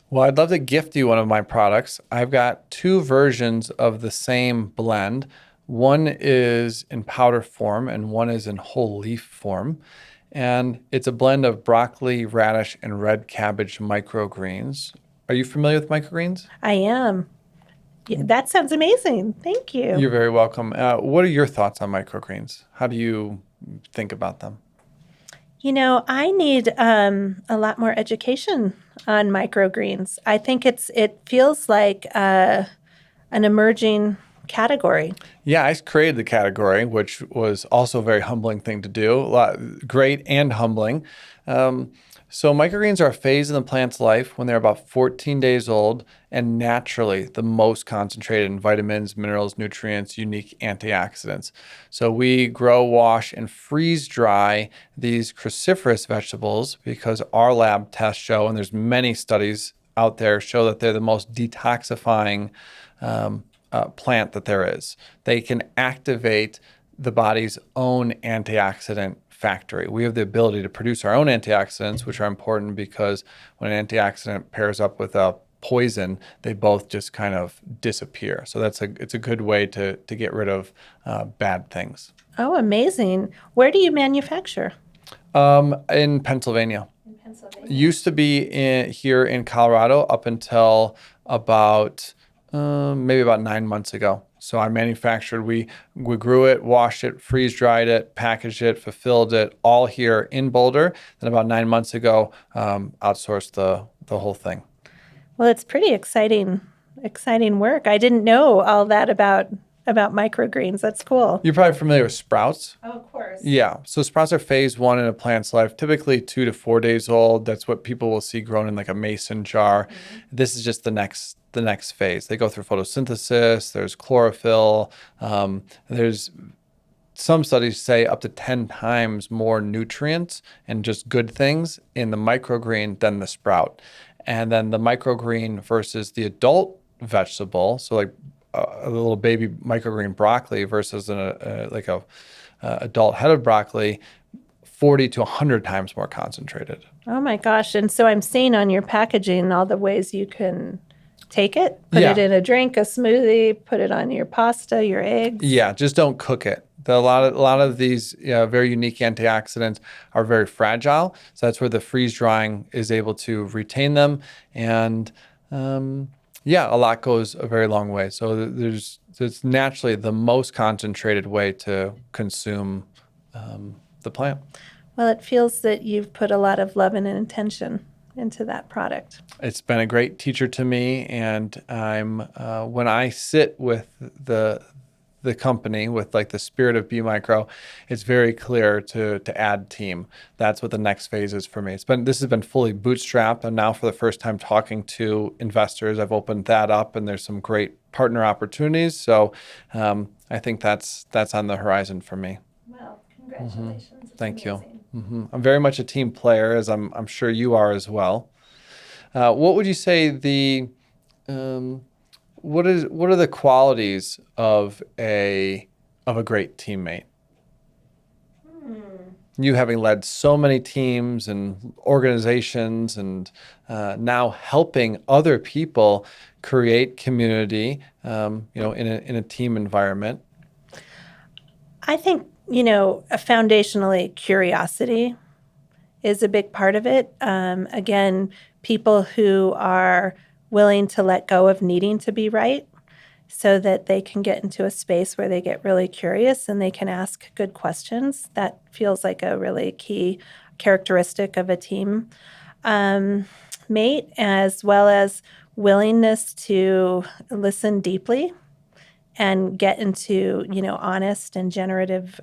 Well, I'd love to gift you one of my products. I've got 2 versions of the same blend. One is in powder form and one is in whole leaf form. And it's a blend of broccoli, radish, and red cabbage microgreens. Are you familiar with microgreens? I am. Yeah, that sounds amazing. Thank you. You're very welcome. What are your thoughts on microgreens? How do you think about them? I need a lot more education on microgreens. I think it feels like an emerging category. Yeah, I created the category, which was also a very humbling thing to do. Great and humbling. So microgreens are a phase in the plant's life when they're about 14 days old and naturally the most concentrated in vitamins, minerals, nutrients, unique antioxidants. So we grow, wash, and freeze dry these cruciferous vegetables because our lab tests show, and there's many studies out there, show that they're the most detoxifying plant that there is. They can activate the body's own antioxidant factory. We have the ability to produce our own antioxidants, which are important because when an antioxidant pairs up with a poison, they both just kind of disappear. So it's a good way to get rid of bad things. Oh, amazing. Where do you manufacture? In Pennsylvania. Used to be here in Colorado up until about maybe about 9 months ago. So I manufactured, we grew it, washed it, freeze dried it, packaged it, fulfilled it, all here in Boulder. Then about 9 months ago, outsourced the whole thing. Well, it's pretty exciting work. I didn't know all that about microgreens. That's cool. You're probably familiar with sprouts. Oh, of course. Yeah. So sprouts are phase 1 in a plant's life, typically 2 to 4 days old. That's what people will see grown in like a mason jar. Mm-hmm. This is just the next phase. They go through photosynthesis. There's chlorophyll. There's some studies say up to 10 times more nutrients and just good things in the microgreen than the sprout. And then the microgreen versus the adult vegetable, so like a little baby microgreen broccoli versus a adult headed broccoli, 40 to 100 times more concentrated. Oh my gosh. And so I'm seeing on your packaging all the ways you can take it, put it in a drink, a smoothie, put it on your pasta, your eggs. Yeah, just don't cook it. A lot of these very unique antioxidants are very fragile. So that's where the freeze drying is able to retain them. And a lot goes a very long way. So it's naturally the most concentrated way to consume the plant. Well, it feels that you've put a lot of love and intention into that product. It's been a great teacher to me, and I'm when I sit with the company with like the spirit of B Micro, it's very clear to add team. That's what the next phase is for me. This has been fully bootstrapped, and now for the first time talking to investors, I've opened that up, and there's some great partner opportunities. So I think that's on the horizon for me. Well, congratulations. Mm-hmm. Thank you. Mm-hmm. I'm very much a team player, as I'm sure you are as well. What would you say what are the qualities of a great teammate? you having led so many teams and organizations and now helping other people create community, in a team environment? I think, foundationally, curiosity is a big part of it. Again, people who are willing to let go of needing to be right so that they can get into a space where they get really curious and they can ask good questions. That feels like a really key characteristic of a team mate, as well as willingness to listen deeply and get into, honest and generative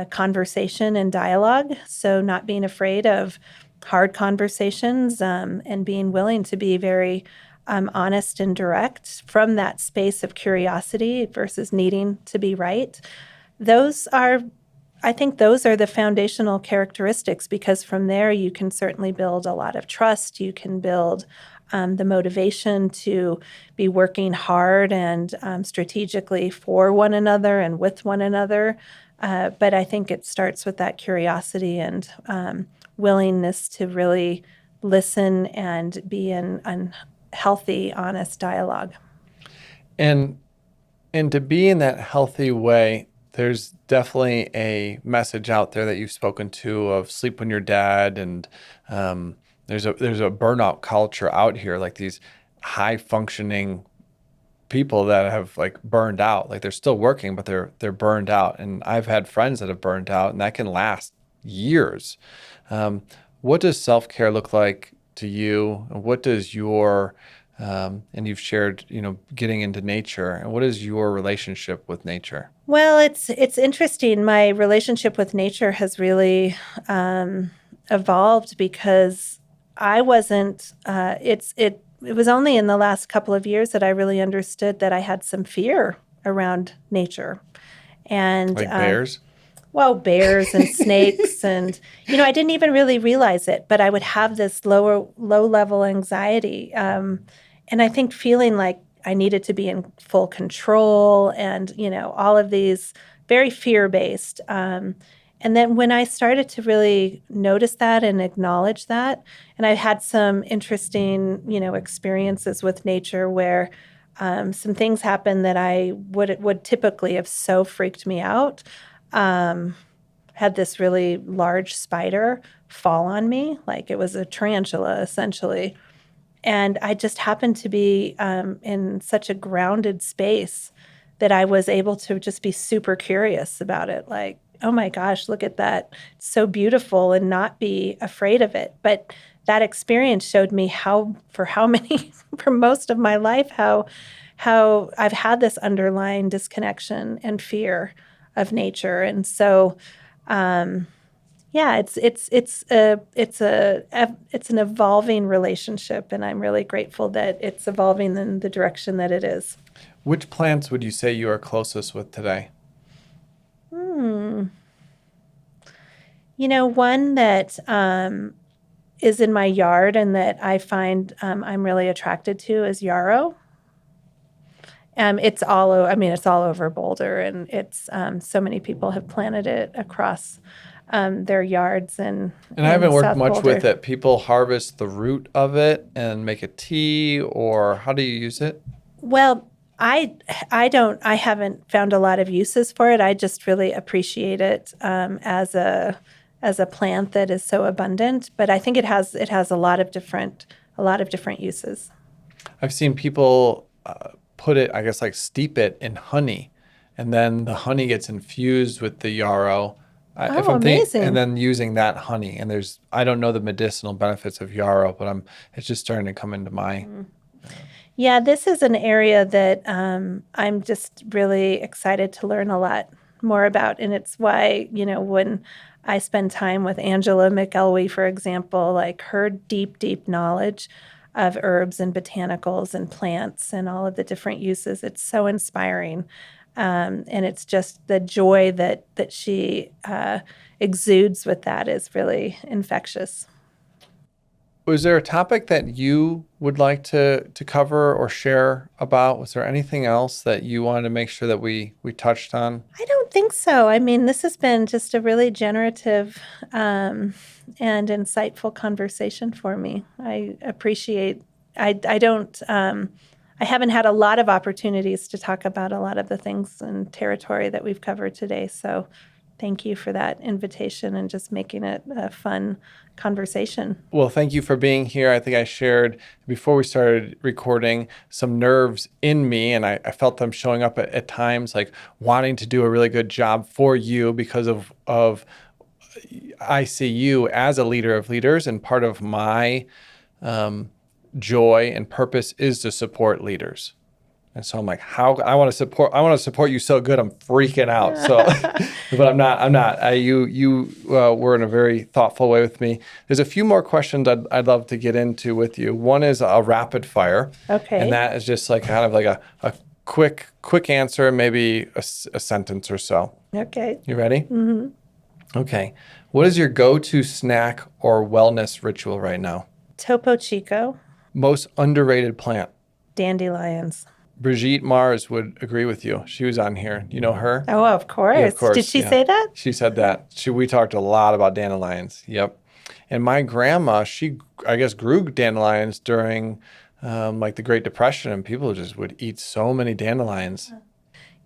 conversation and dialogue. So not being afraid of hard conversations and being willing to be very honest and direct from that space of curiosity versus needing to be right. I think those are the foundational characteristics, because from there you can certainly build a lot of trust. You can build the motivation to be working hard and strategically for one another and with one another. But I think it starts with that curiosity and willingness to really listen and be in healthy, honest dialogue. And to be in that healthy way, there's definitely a message out there that you've spoken to of sleep when you're dead, and there's a burnout culture out here, like these high functioning people that have like burned out, like they're still working, but they're burned out. And I've had friends that have burned out, and that can last years. What does self-care look like to you? And what does your and you've shared, getting into nature, and what is your relationship with nature? Well, it's interesting. My relationship with nature has really evolved because I wasn't. It was only in the last couple of years that I really understood that I had some fear around nature, and Like bears? Well, bears and snakes, and I didn't even really realize it, but I would have this low level anxiety, and I think feeling like I needed to be in full control, and all of these very fear based. And then when I started to really notice that and acknowledge that, and I had some interesting experiences with nature where some things happened that I would typically have so freaked me out. Had this really large spider fall on me, like it was a tarantula, essentially. And I just happened to be in such a grounded space that I was able to just be super curious about it. Like, oh my gosh, look at that. It's so beautiful, and not be afraid of it. But that experience showed me for most of my life, how I've had this underlying disconnection and fear of nature. And so, it's an evolving relationship, and I'm really grateful that it's evolving in the direction that it is. Which plants would you say you are closest with today? One that is in my yard and that I find I'm really attracted to is yarrow. It's all over Boulder, and it's so many people have planted it across their yards and I haven't in worked South much Boulder. with it. People harvest the root of it and make a tea, or how do you use it? Well, I haven't found a lot of uses for it. I just really appreciate it as a plant that is so abundant. But I think it has a lot of different uses. I've seen people put it, I guess, like steep it in honey, and then the honey gets infused with the yarrow. Amazing! And then using that honey, and I don't know the medicinal benefits of yarrow, but it's just starting to come into my. Yeah, this is an area that I'm just really excited to learn a lot more about, and it's why when I spend time with Angela McElwee, for example, like her deep knowledge of herbs and botanicals and plants and all of the different uses, it's so inspiring. And it's just the joy that she exudes with that is really infectious. Was there a topic that you would like to cover or share about? Was there anything else that you wanted to make sure that we touched on? I don't think so. I mean, this has been just a really generative and insightful conversation for me. I appreciate. I don't. I haven't had a lot of opportunities to talk about a lot of the things and territory that we've covered today. So, thank you for that invitation and just making it a fun conversation. Well, thank you for being here. I think I shared before we started recording some nerves in me, and I felt them showing up at times, like wanting to do a really good job for you because of I see you as a leader of leaders, and part of my joy and purpose is to support leaders. And so I'm like, how I want to support you so good. I'm freaking out. So, but I'm not. You were in a very thoughtful way with me. There's a few more questions I'd love to get into with you. One is a rapid fire. Okay. And that is just like kind of like a quick answer, maybe a sentence or so. Okay. You ready? Mm-hmm. Okay. What is your go-to snack or wellness ritual right now? Topo Chico, Most underrated plant? dandelions. Brigitte Mars would agree with you. She was on here. You know her? Oh, of course. Yeah, of course. Did she Yeah. say that? She said that. We talked a lot about dandelions. Yep. And my grandma, she, I guess, grew dandelions during like the Great Depression, and people just would eat so many dandelions.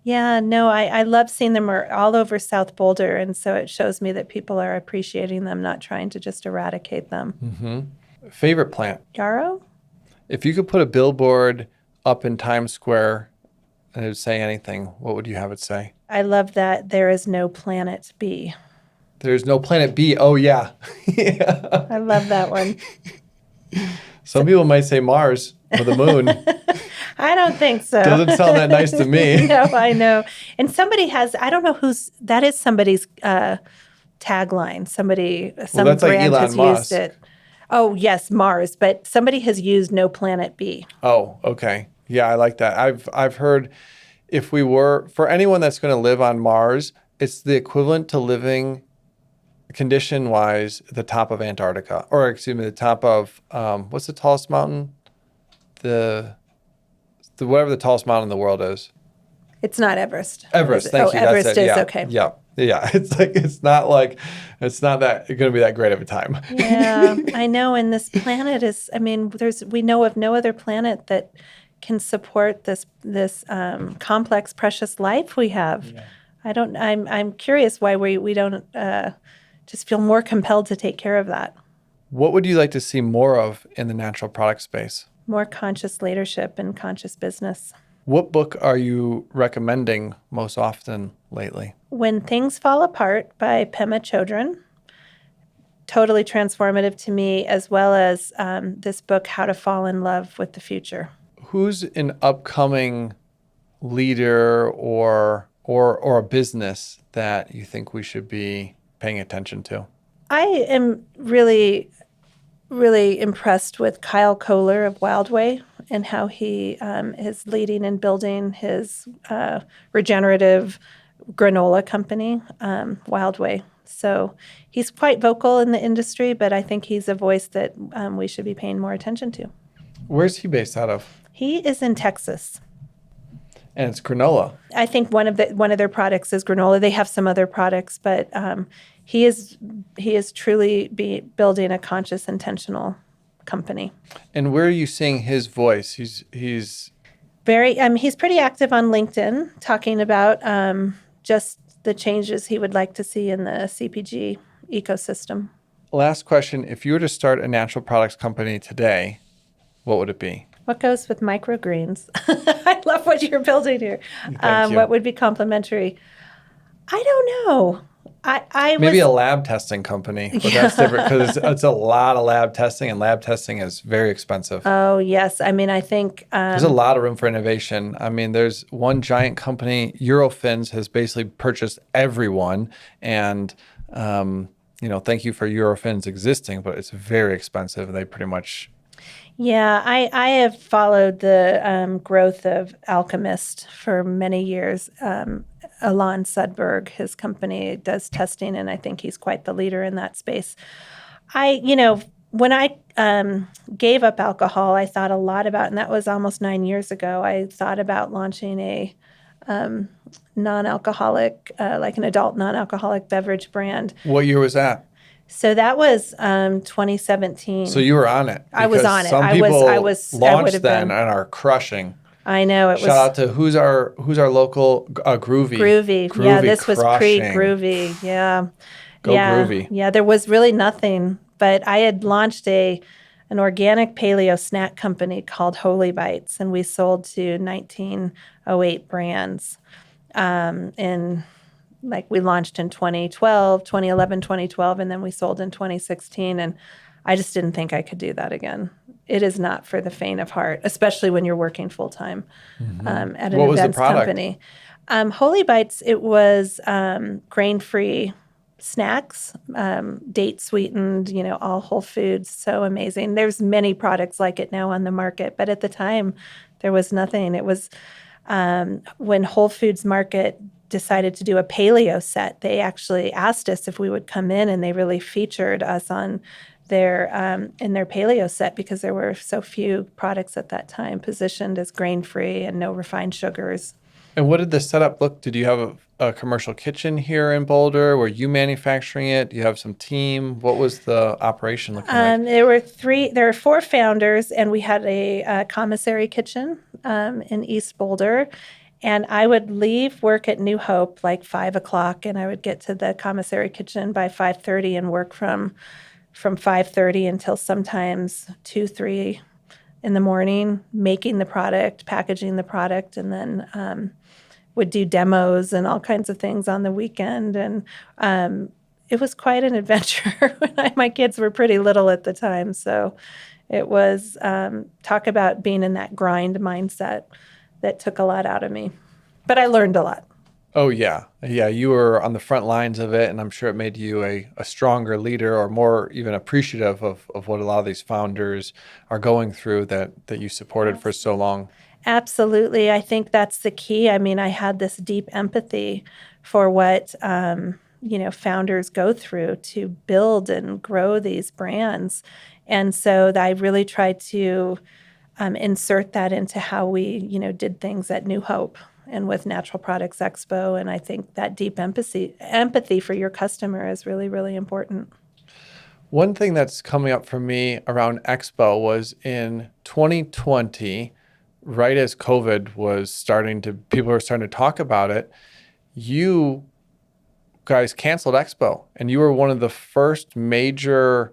Yeah, no, I love seeing them all over South Boulder. And so it shows me that people are appreciating them, not trying to just eradicate them. Mm-hmm. Favorite plant? Yarrow? If you could put a billboard up in Times Square and it would say anything, what would you have it say? I love that there is no planet B. There's no planet B. Oh, yeah. Yeah. I love that one. Some people might say Mars or the moon. I don't think so. Doesn't sound that nice to me. No, I know. And somebody has, I don't know that is somebody's tagline. Some that's brand like Elon has Musk. used it. Oh, yes, Mars, but somebody has used no planet B. Oh, okay. Yeah, I like that. I've heard if we were, for anyone that's going to live on Mars, it's the equivalent to living condition-wise at the top of Antarctica, or excuse me, the top of, what's the tallest mountain? The whatever the tallest mountain in the world is. It's not Everest. Everest, thank you. Everest That's it. is Yeah. okay. Yeah. Yeah. It's not that going to be that great of a time. Yeah, I know. And this planet is, I mean, we know of no other planet that can support this complex, precious life we have. Yeah. I'm curious why we don't just feel more compelled to take care of that. What would you like to see more of in the natural product space? More conscious leadership and conscious business. What book are you recommending most often lately? When Things Fall Apart by Pema Chodron. Totally transformative to me, as well as this book, How to Fall in Love with the Future. Who's an upcoming leader or a business that you think we should be paying attention to? I am really, really impressed with Kyle Kohler of Wildway and how he is leading and building his regenerative granola company, Wildway. So he's quite vocal in the industry, but I think he's a voice that we should be paying more attention to. Where's he based out of? He is in Texas. And it's granola. I think one of their products is granola. They have some other products, but he is truly building a conscious, intentional company. And where are you seeing his voice? He's very he's pretty active on LinkedIn, talking about just the changes he would like to see in the CPG ecosystem. Last question: if you were to start a natural products company today, what would it be? What goes with microgreens? I love what you're building here. Thank you. What would be complementary? I don't know. Maybe a lab testing company, but that's different because it's a lot of lab testing, and lab testing is very expensive. Oh, yes. I mean, I think there's a lot of room for innovation. I mean, there's one giant company, Eurofins, has basically purchased everyone, and thank you for Eurofins existing, but it's very expensive, and they pretty much. Yeah, I have followed the growth of Alchemist for many years. Alon Sudberg, his company, does testing, and I think he's quite the leader in that space. When I gave up alcohol, I thought a lot about, and that was almost 9 years ago, I thought about launching a non-alcoholic, like an adult non-alcoholic beverage brand. What year was that? So that was 2017. So you were on it. I was because on it. Some I people would launched have then been. and are crushing. I know it Shout was out to who's our local Groovy. Groovy. Yeah, this was crushing. pre-Groovy. Yeah. Go yeah. Groovy. Yeah, there was really nothing, but I had launched an organic paleo snack company called Holy Bites, and we sold to 1908 brands. And like we launched in 2011, 2012, and then we sold in 2016. And I just didn't think I could do that again. It is not for the faint of heart, especially when you're working full time at an What was the events product? company. Holy Bites, it was grain-free snacks, date sweetened, all whole foods. So amazing. There's many products like it now on the market, but at the time there was nothing. It was when Whole Foods Market decided to do a paleo set, they actually asked us if we would come in, and they really featured us on their in their paleo set because there were so few products at that time positioned as grain-free and no refined sugars. And what did the setup look? Did you have a commercial kitchen here in Boulder? Were you manufacturing it? Do you have some team? What was the operation looking like? There were 4 founders, and we had a commissary kitchen in East Boulder. And I would leave work at New Hope like 5 o'clock, and I would get to the commissary kitchen by 5:30 and work from 5:30 until sometimes 2, 3 in the morning, making the product, packaging the product, and then would do demos and all kinds of things on the weekend. And it was quite an adventure. My kids were pretty little at the time, so it was talk about being in that grind mindset that took a lot out of me. But I learned a lot. Oh, yeah. Yeah, you were on the front lines of it, and I'm sure it made you a stronger leader or more even appreciative of what a lot of these founders are going through that you supported for so long. Absolutely. I think that's the key. I mean, I had this deep empathy for what, founders go through to build and grow these brands. And so I really tried to insert that into how we, did things at New Hope and with Natural Products Expo. And I think that deep empathy for your customer is really, really important. One thing that's coming up for me around Expo was in 2020, right as COVID was people were starting to talk about it, you guys canceled Expo, and you were one of the first major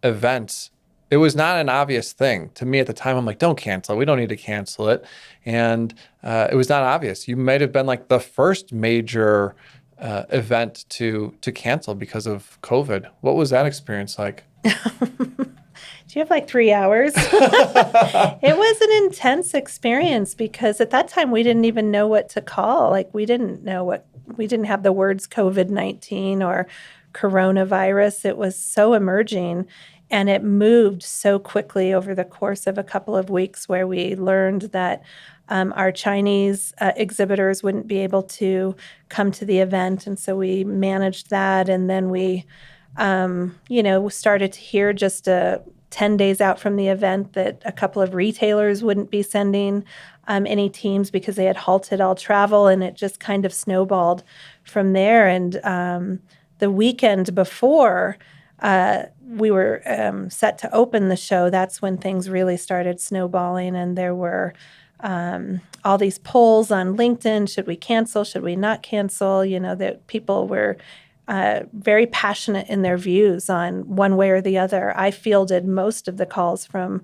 events. It was not an obvious thing to me at the time. I'm like, don't cancel it. We don't need to cancel it. And it was not obvious. You might have been like the first major event to cancel because of COVID. What was that experience like? Do you have like 3 hours? It was an intense experience because at that time we didn't even know what to call. Like we didn't have the words COVID-19 or coronavirus. It was so emerging. And it moved so quickly over the course of a couple of weeks where we learned that our Chinese exhibitors wouldn't be able to come to the event. And so we managed that. And then we, started to hear just 10 days out from the event that a couple of retailers wouldn't be sending any teams because they had halted all travel. And it just kind of snowballed from there. And the weekend before, we were set to open the show, that's when things really started snowballing. And there were all these polls on LinkedIn. Should we cancel? Should we not cancel? That people were very passionate in their views on one way or the other. I fielded most of the calls from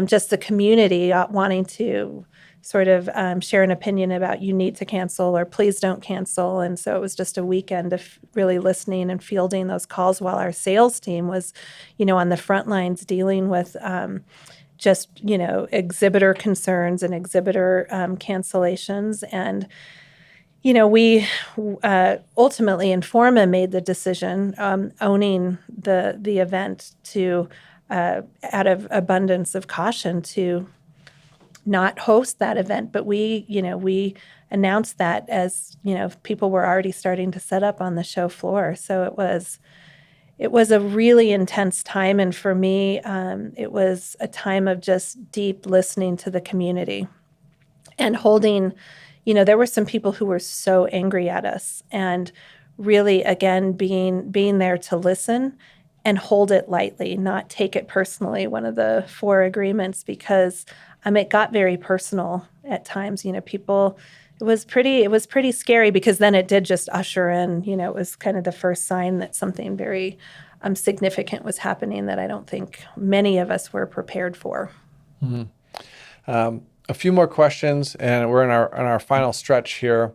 just the community wanting to sort of share an opinion about you need to cancel or please don't cancel. And so it was just a weekend of really listening and fielding those calls while our sales team was, on the front lines dealing with exhibitor concerns and exhibitor cancellations. And, we ultimately, Informa made the decision, owning the event to, out of abundance of caution, to not host that event. But we announced that as, people were already starting to set up on the show floor. So it was a really intense time. And for me, it was a time of just deep listening to the community and holding, there were some people who were so angry at us, and really, again, being there to listen and hold it lightly, not take it personally. One of the 4 agreements, because it got very personal at times. People, it was pretty scary, because then it did just usher in. It was kind of the first sign that something very significant was happening that I don't think many of us were prepared for. A few more questions, and we're in our final stretch here.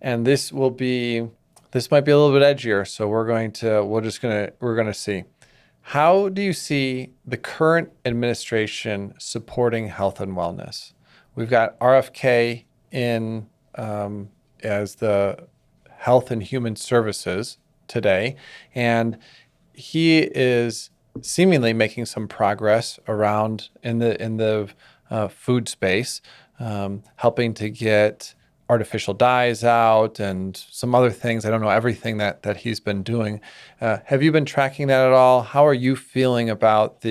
And this might be a little bit edgier, so we're going to see. How do you see the current administration supporting health and wellness? We've got RFK in as the Health and Human Services today, and he is seemingly making some progress around in the food space, helping to get artificial dyes out and some other things. I don't know everything that he's been doing. Have you been tracking that at all? How are you feeling about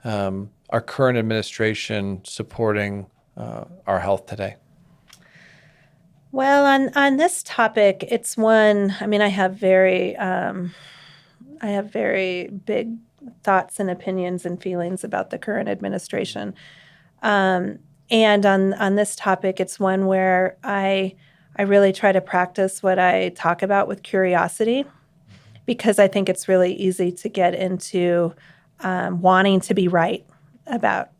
our current administration supporting our health today? Well, on this topic, it's one. I have very big thoughts and opinions and feelings about the current administration. And on this topic, it's one where I really try to practice what I talk about with curiosity, because I think it's really easy to get into wanting to be right about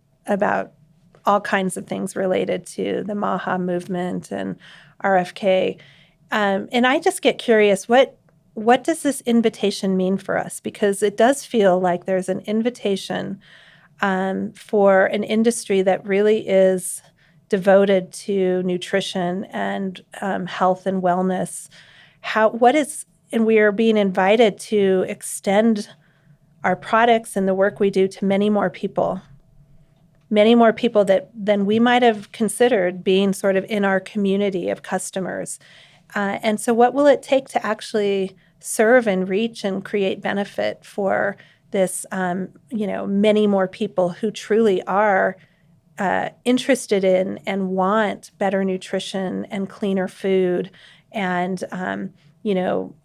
all kinds of things related to the MAHA movement and RFK. And I just get curious, what does this invitation mean for us? Because it does feel like there's an invitation for an industry that really is devoted to nutrition and health and wellness. And we are being invited to extend our products and the work we do to many more people than we might have considered being sort of in our community of customers. And so what will it take to actually serve and reach and create benefit for this, many more people who truly are interested in and want better nutrition and cleaner food and,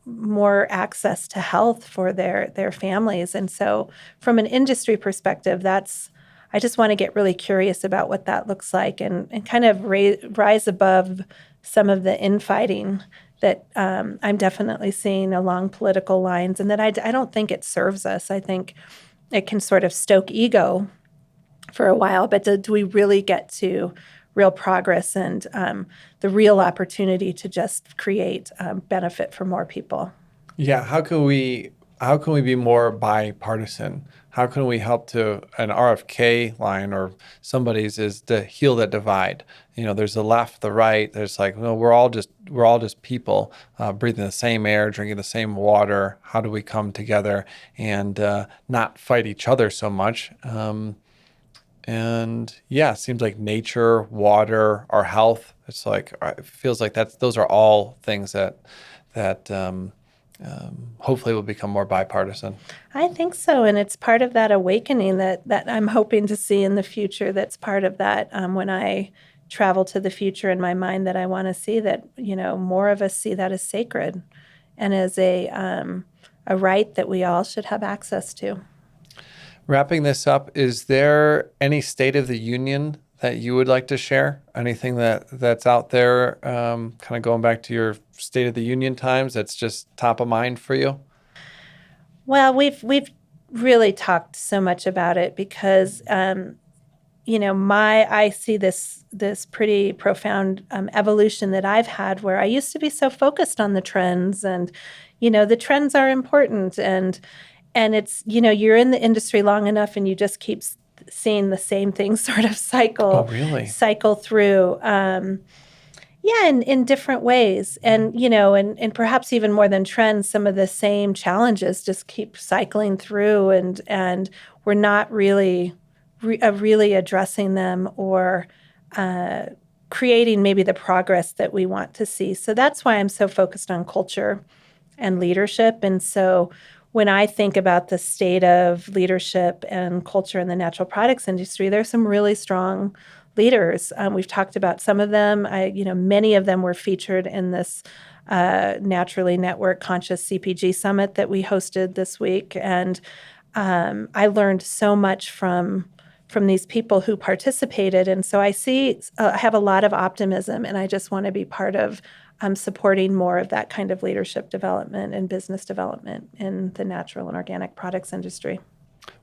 more access to health for their families. And so from an industry perspective, I just want to get really curious about what that looks like and kind of rise above some of the infighting that I'm definitely seeing along political lines, and that I don't think it serves us. I think it can sort of stoke ego for a while, but do we really get to real progress and the real opportunity to just create benefit for more people? Yeah, how can we be more bipartisan? How can we help to an RFK line or somebody's is to heal that divide? There's the left, the right. There's like, no, we're all just people breathing the same air, drinking the same water. How do we come together and not fight each other so much? And yeah, it seems like nature, water, our health. It's like it feels like those are all things that hopefully will become more bipartisan. I think so, and it's part of that awakening that I'm hoping to see in the future. That's part of that when I travel to the future in my mind, that I want to see that more of us see that as sacred and as a right that we all should have access to. Wrapping this up, is there any State of the Union that you would like to share? Anything that's out there, kind of going back to your State of the Union times, that's just top of mind for you? Well, we've really talked so much about it because, I see this pretty profound evolution that I've had, where I used to be so focused on the trends, and the trends are important, and it's you're in the industry long enough, and you just keep seeing the same things sort of cycle through. In different ways. And, and perhaps even more than trends, some of the same challenges just keep cycling through, and we're not really addressing them or creating maybe the progress that we want to see. So that's why I'm so focused on culture and leadership. And so when I think about the state of leadership and culture in the natural products industry, there's some really strong leaders. We've talked about some of them. Many of them were featured in this Naturally Network Conscious CPG Summit that we hosted this week. And I learned so much from these people who participated. And so I have a lot of optimism, and I just want to be part of supporting more of that kind of leadership development and business development in the natural and organic products industry.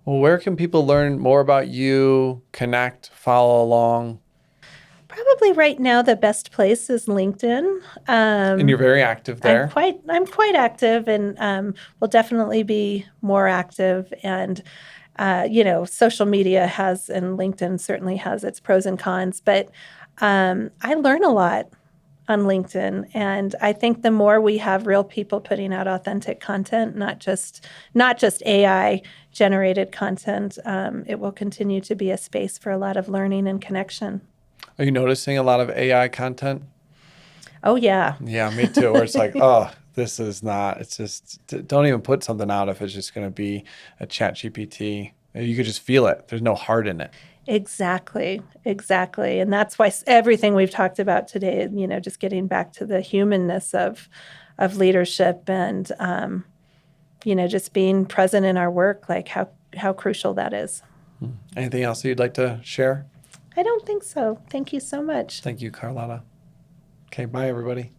Well, where can people learn more about you, connect, follow along? Probably right now the best place is LinkedIn. And you're very active there. I'm quite active, and will definitely be more active. And social media and LinkedIn certainly has its pros and cons. But I learn a lot on LinkedIn, and I think the more we have real people putting out authentic content, not just AI generated content, it will continue to be a space for a lot of learning and connection. Are you noticing a lot of AI content? Oh, yeah. Yeah, me too. Where it's like, oh, this is not, it's just, don't even put something out if it's just going to be a chat GPT. You could just feel it. There's no heart in it. Exactly. And that's why everything we've talked about today, just getting back to the humanness of leadership and, just being present in our work, like how crucial that is. Anything else you'd like to share? I don't think so. Thank you so much. Thank you, Carlotta. Okay, bye, everybody.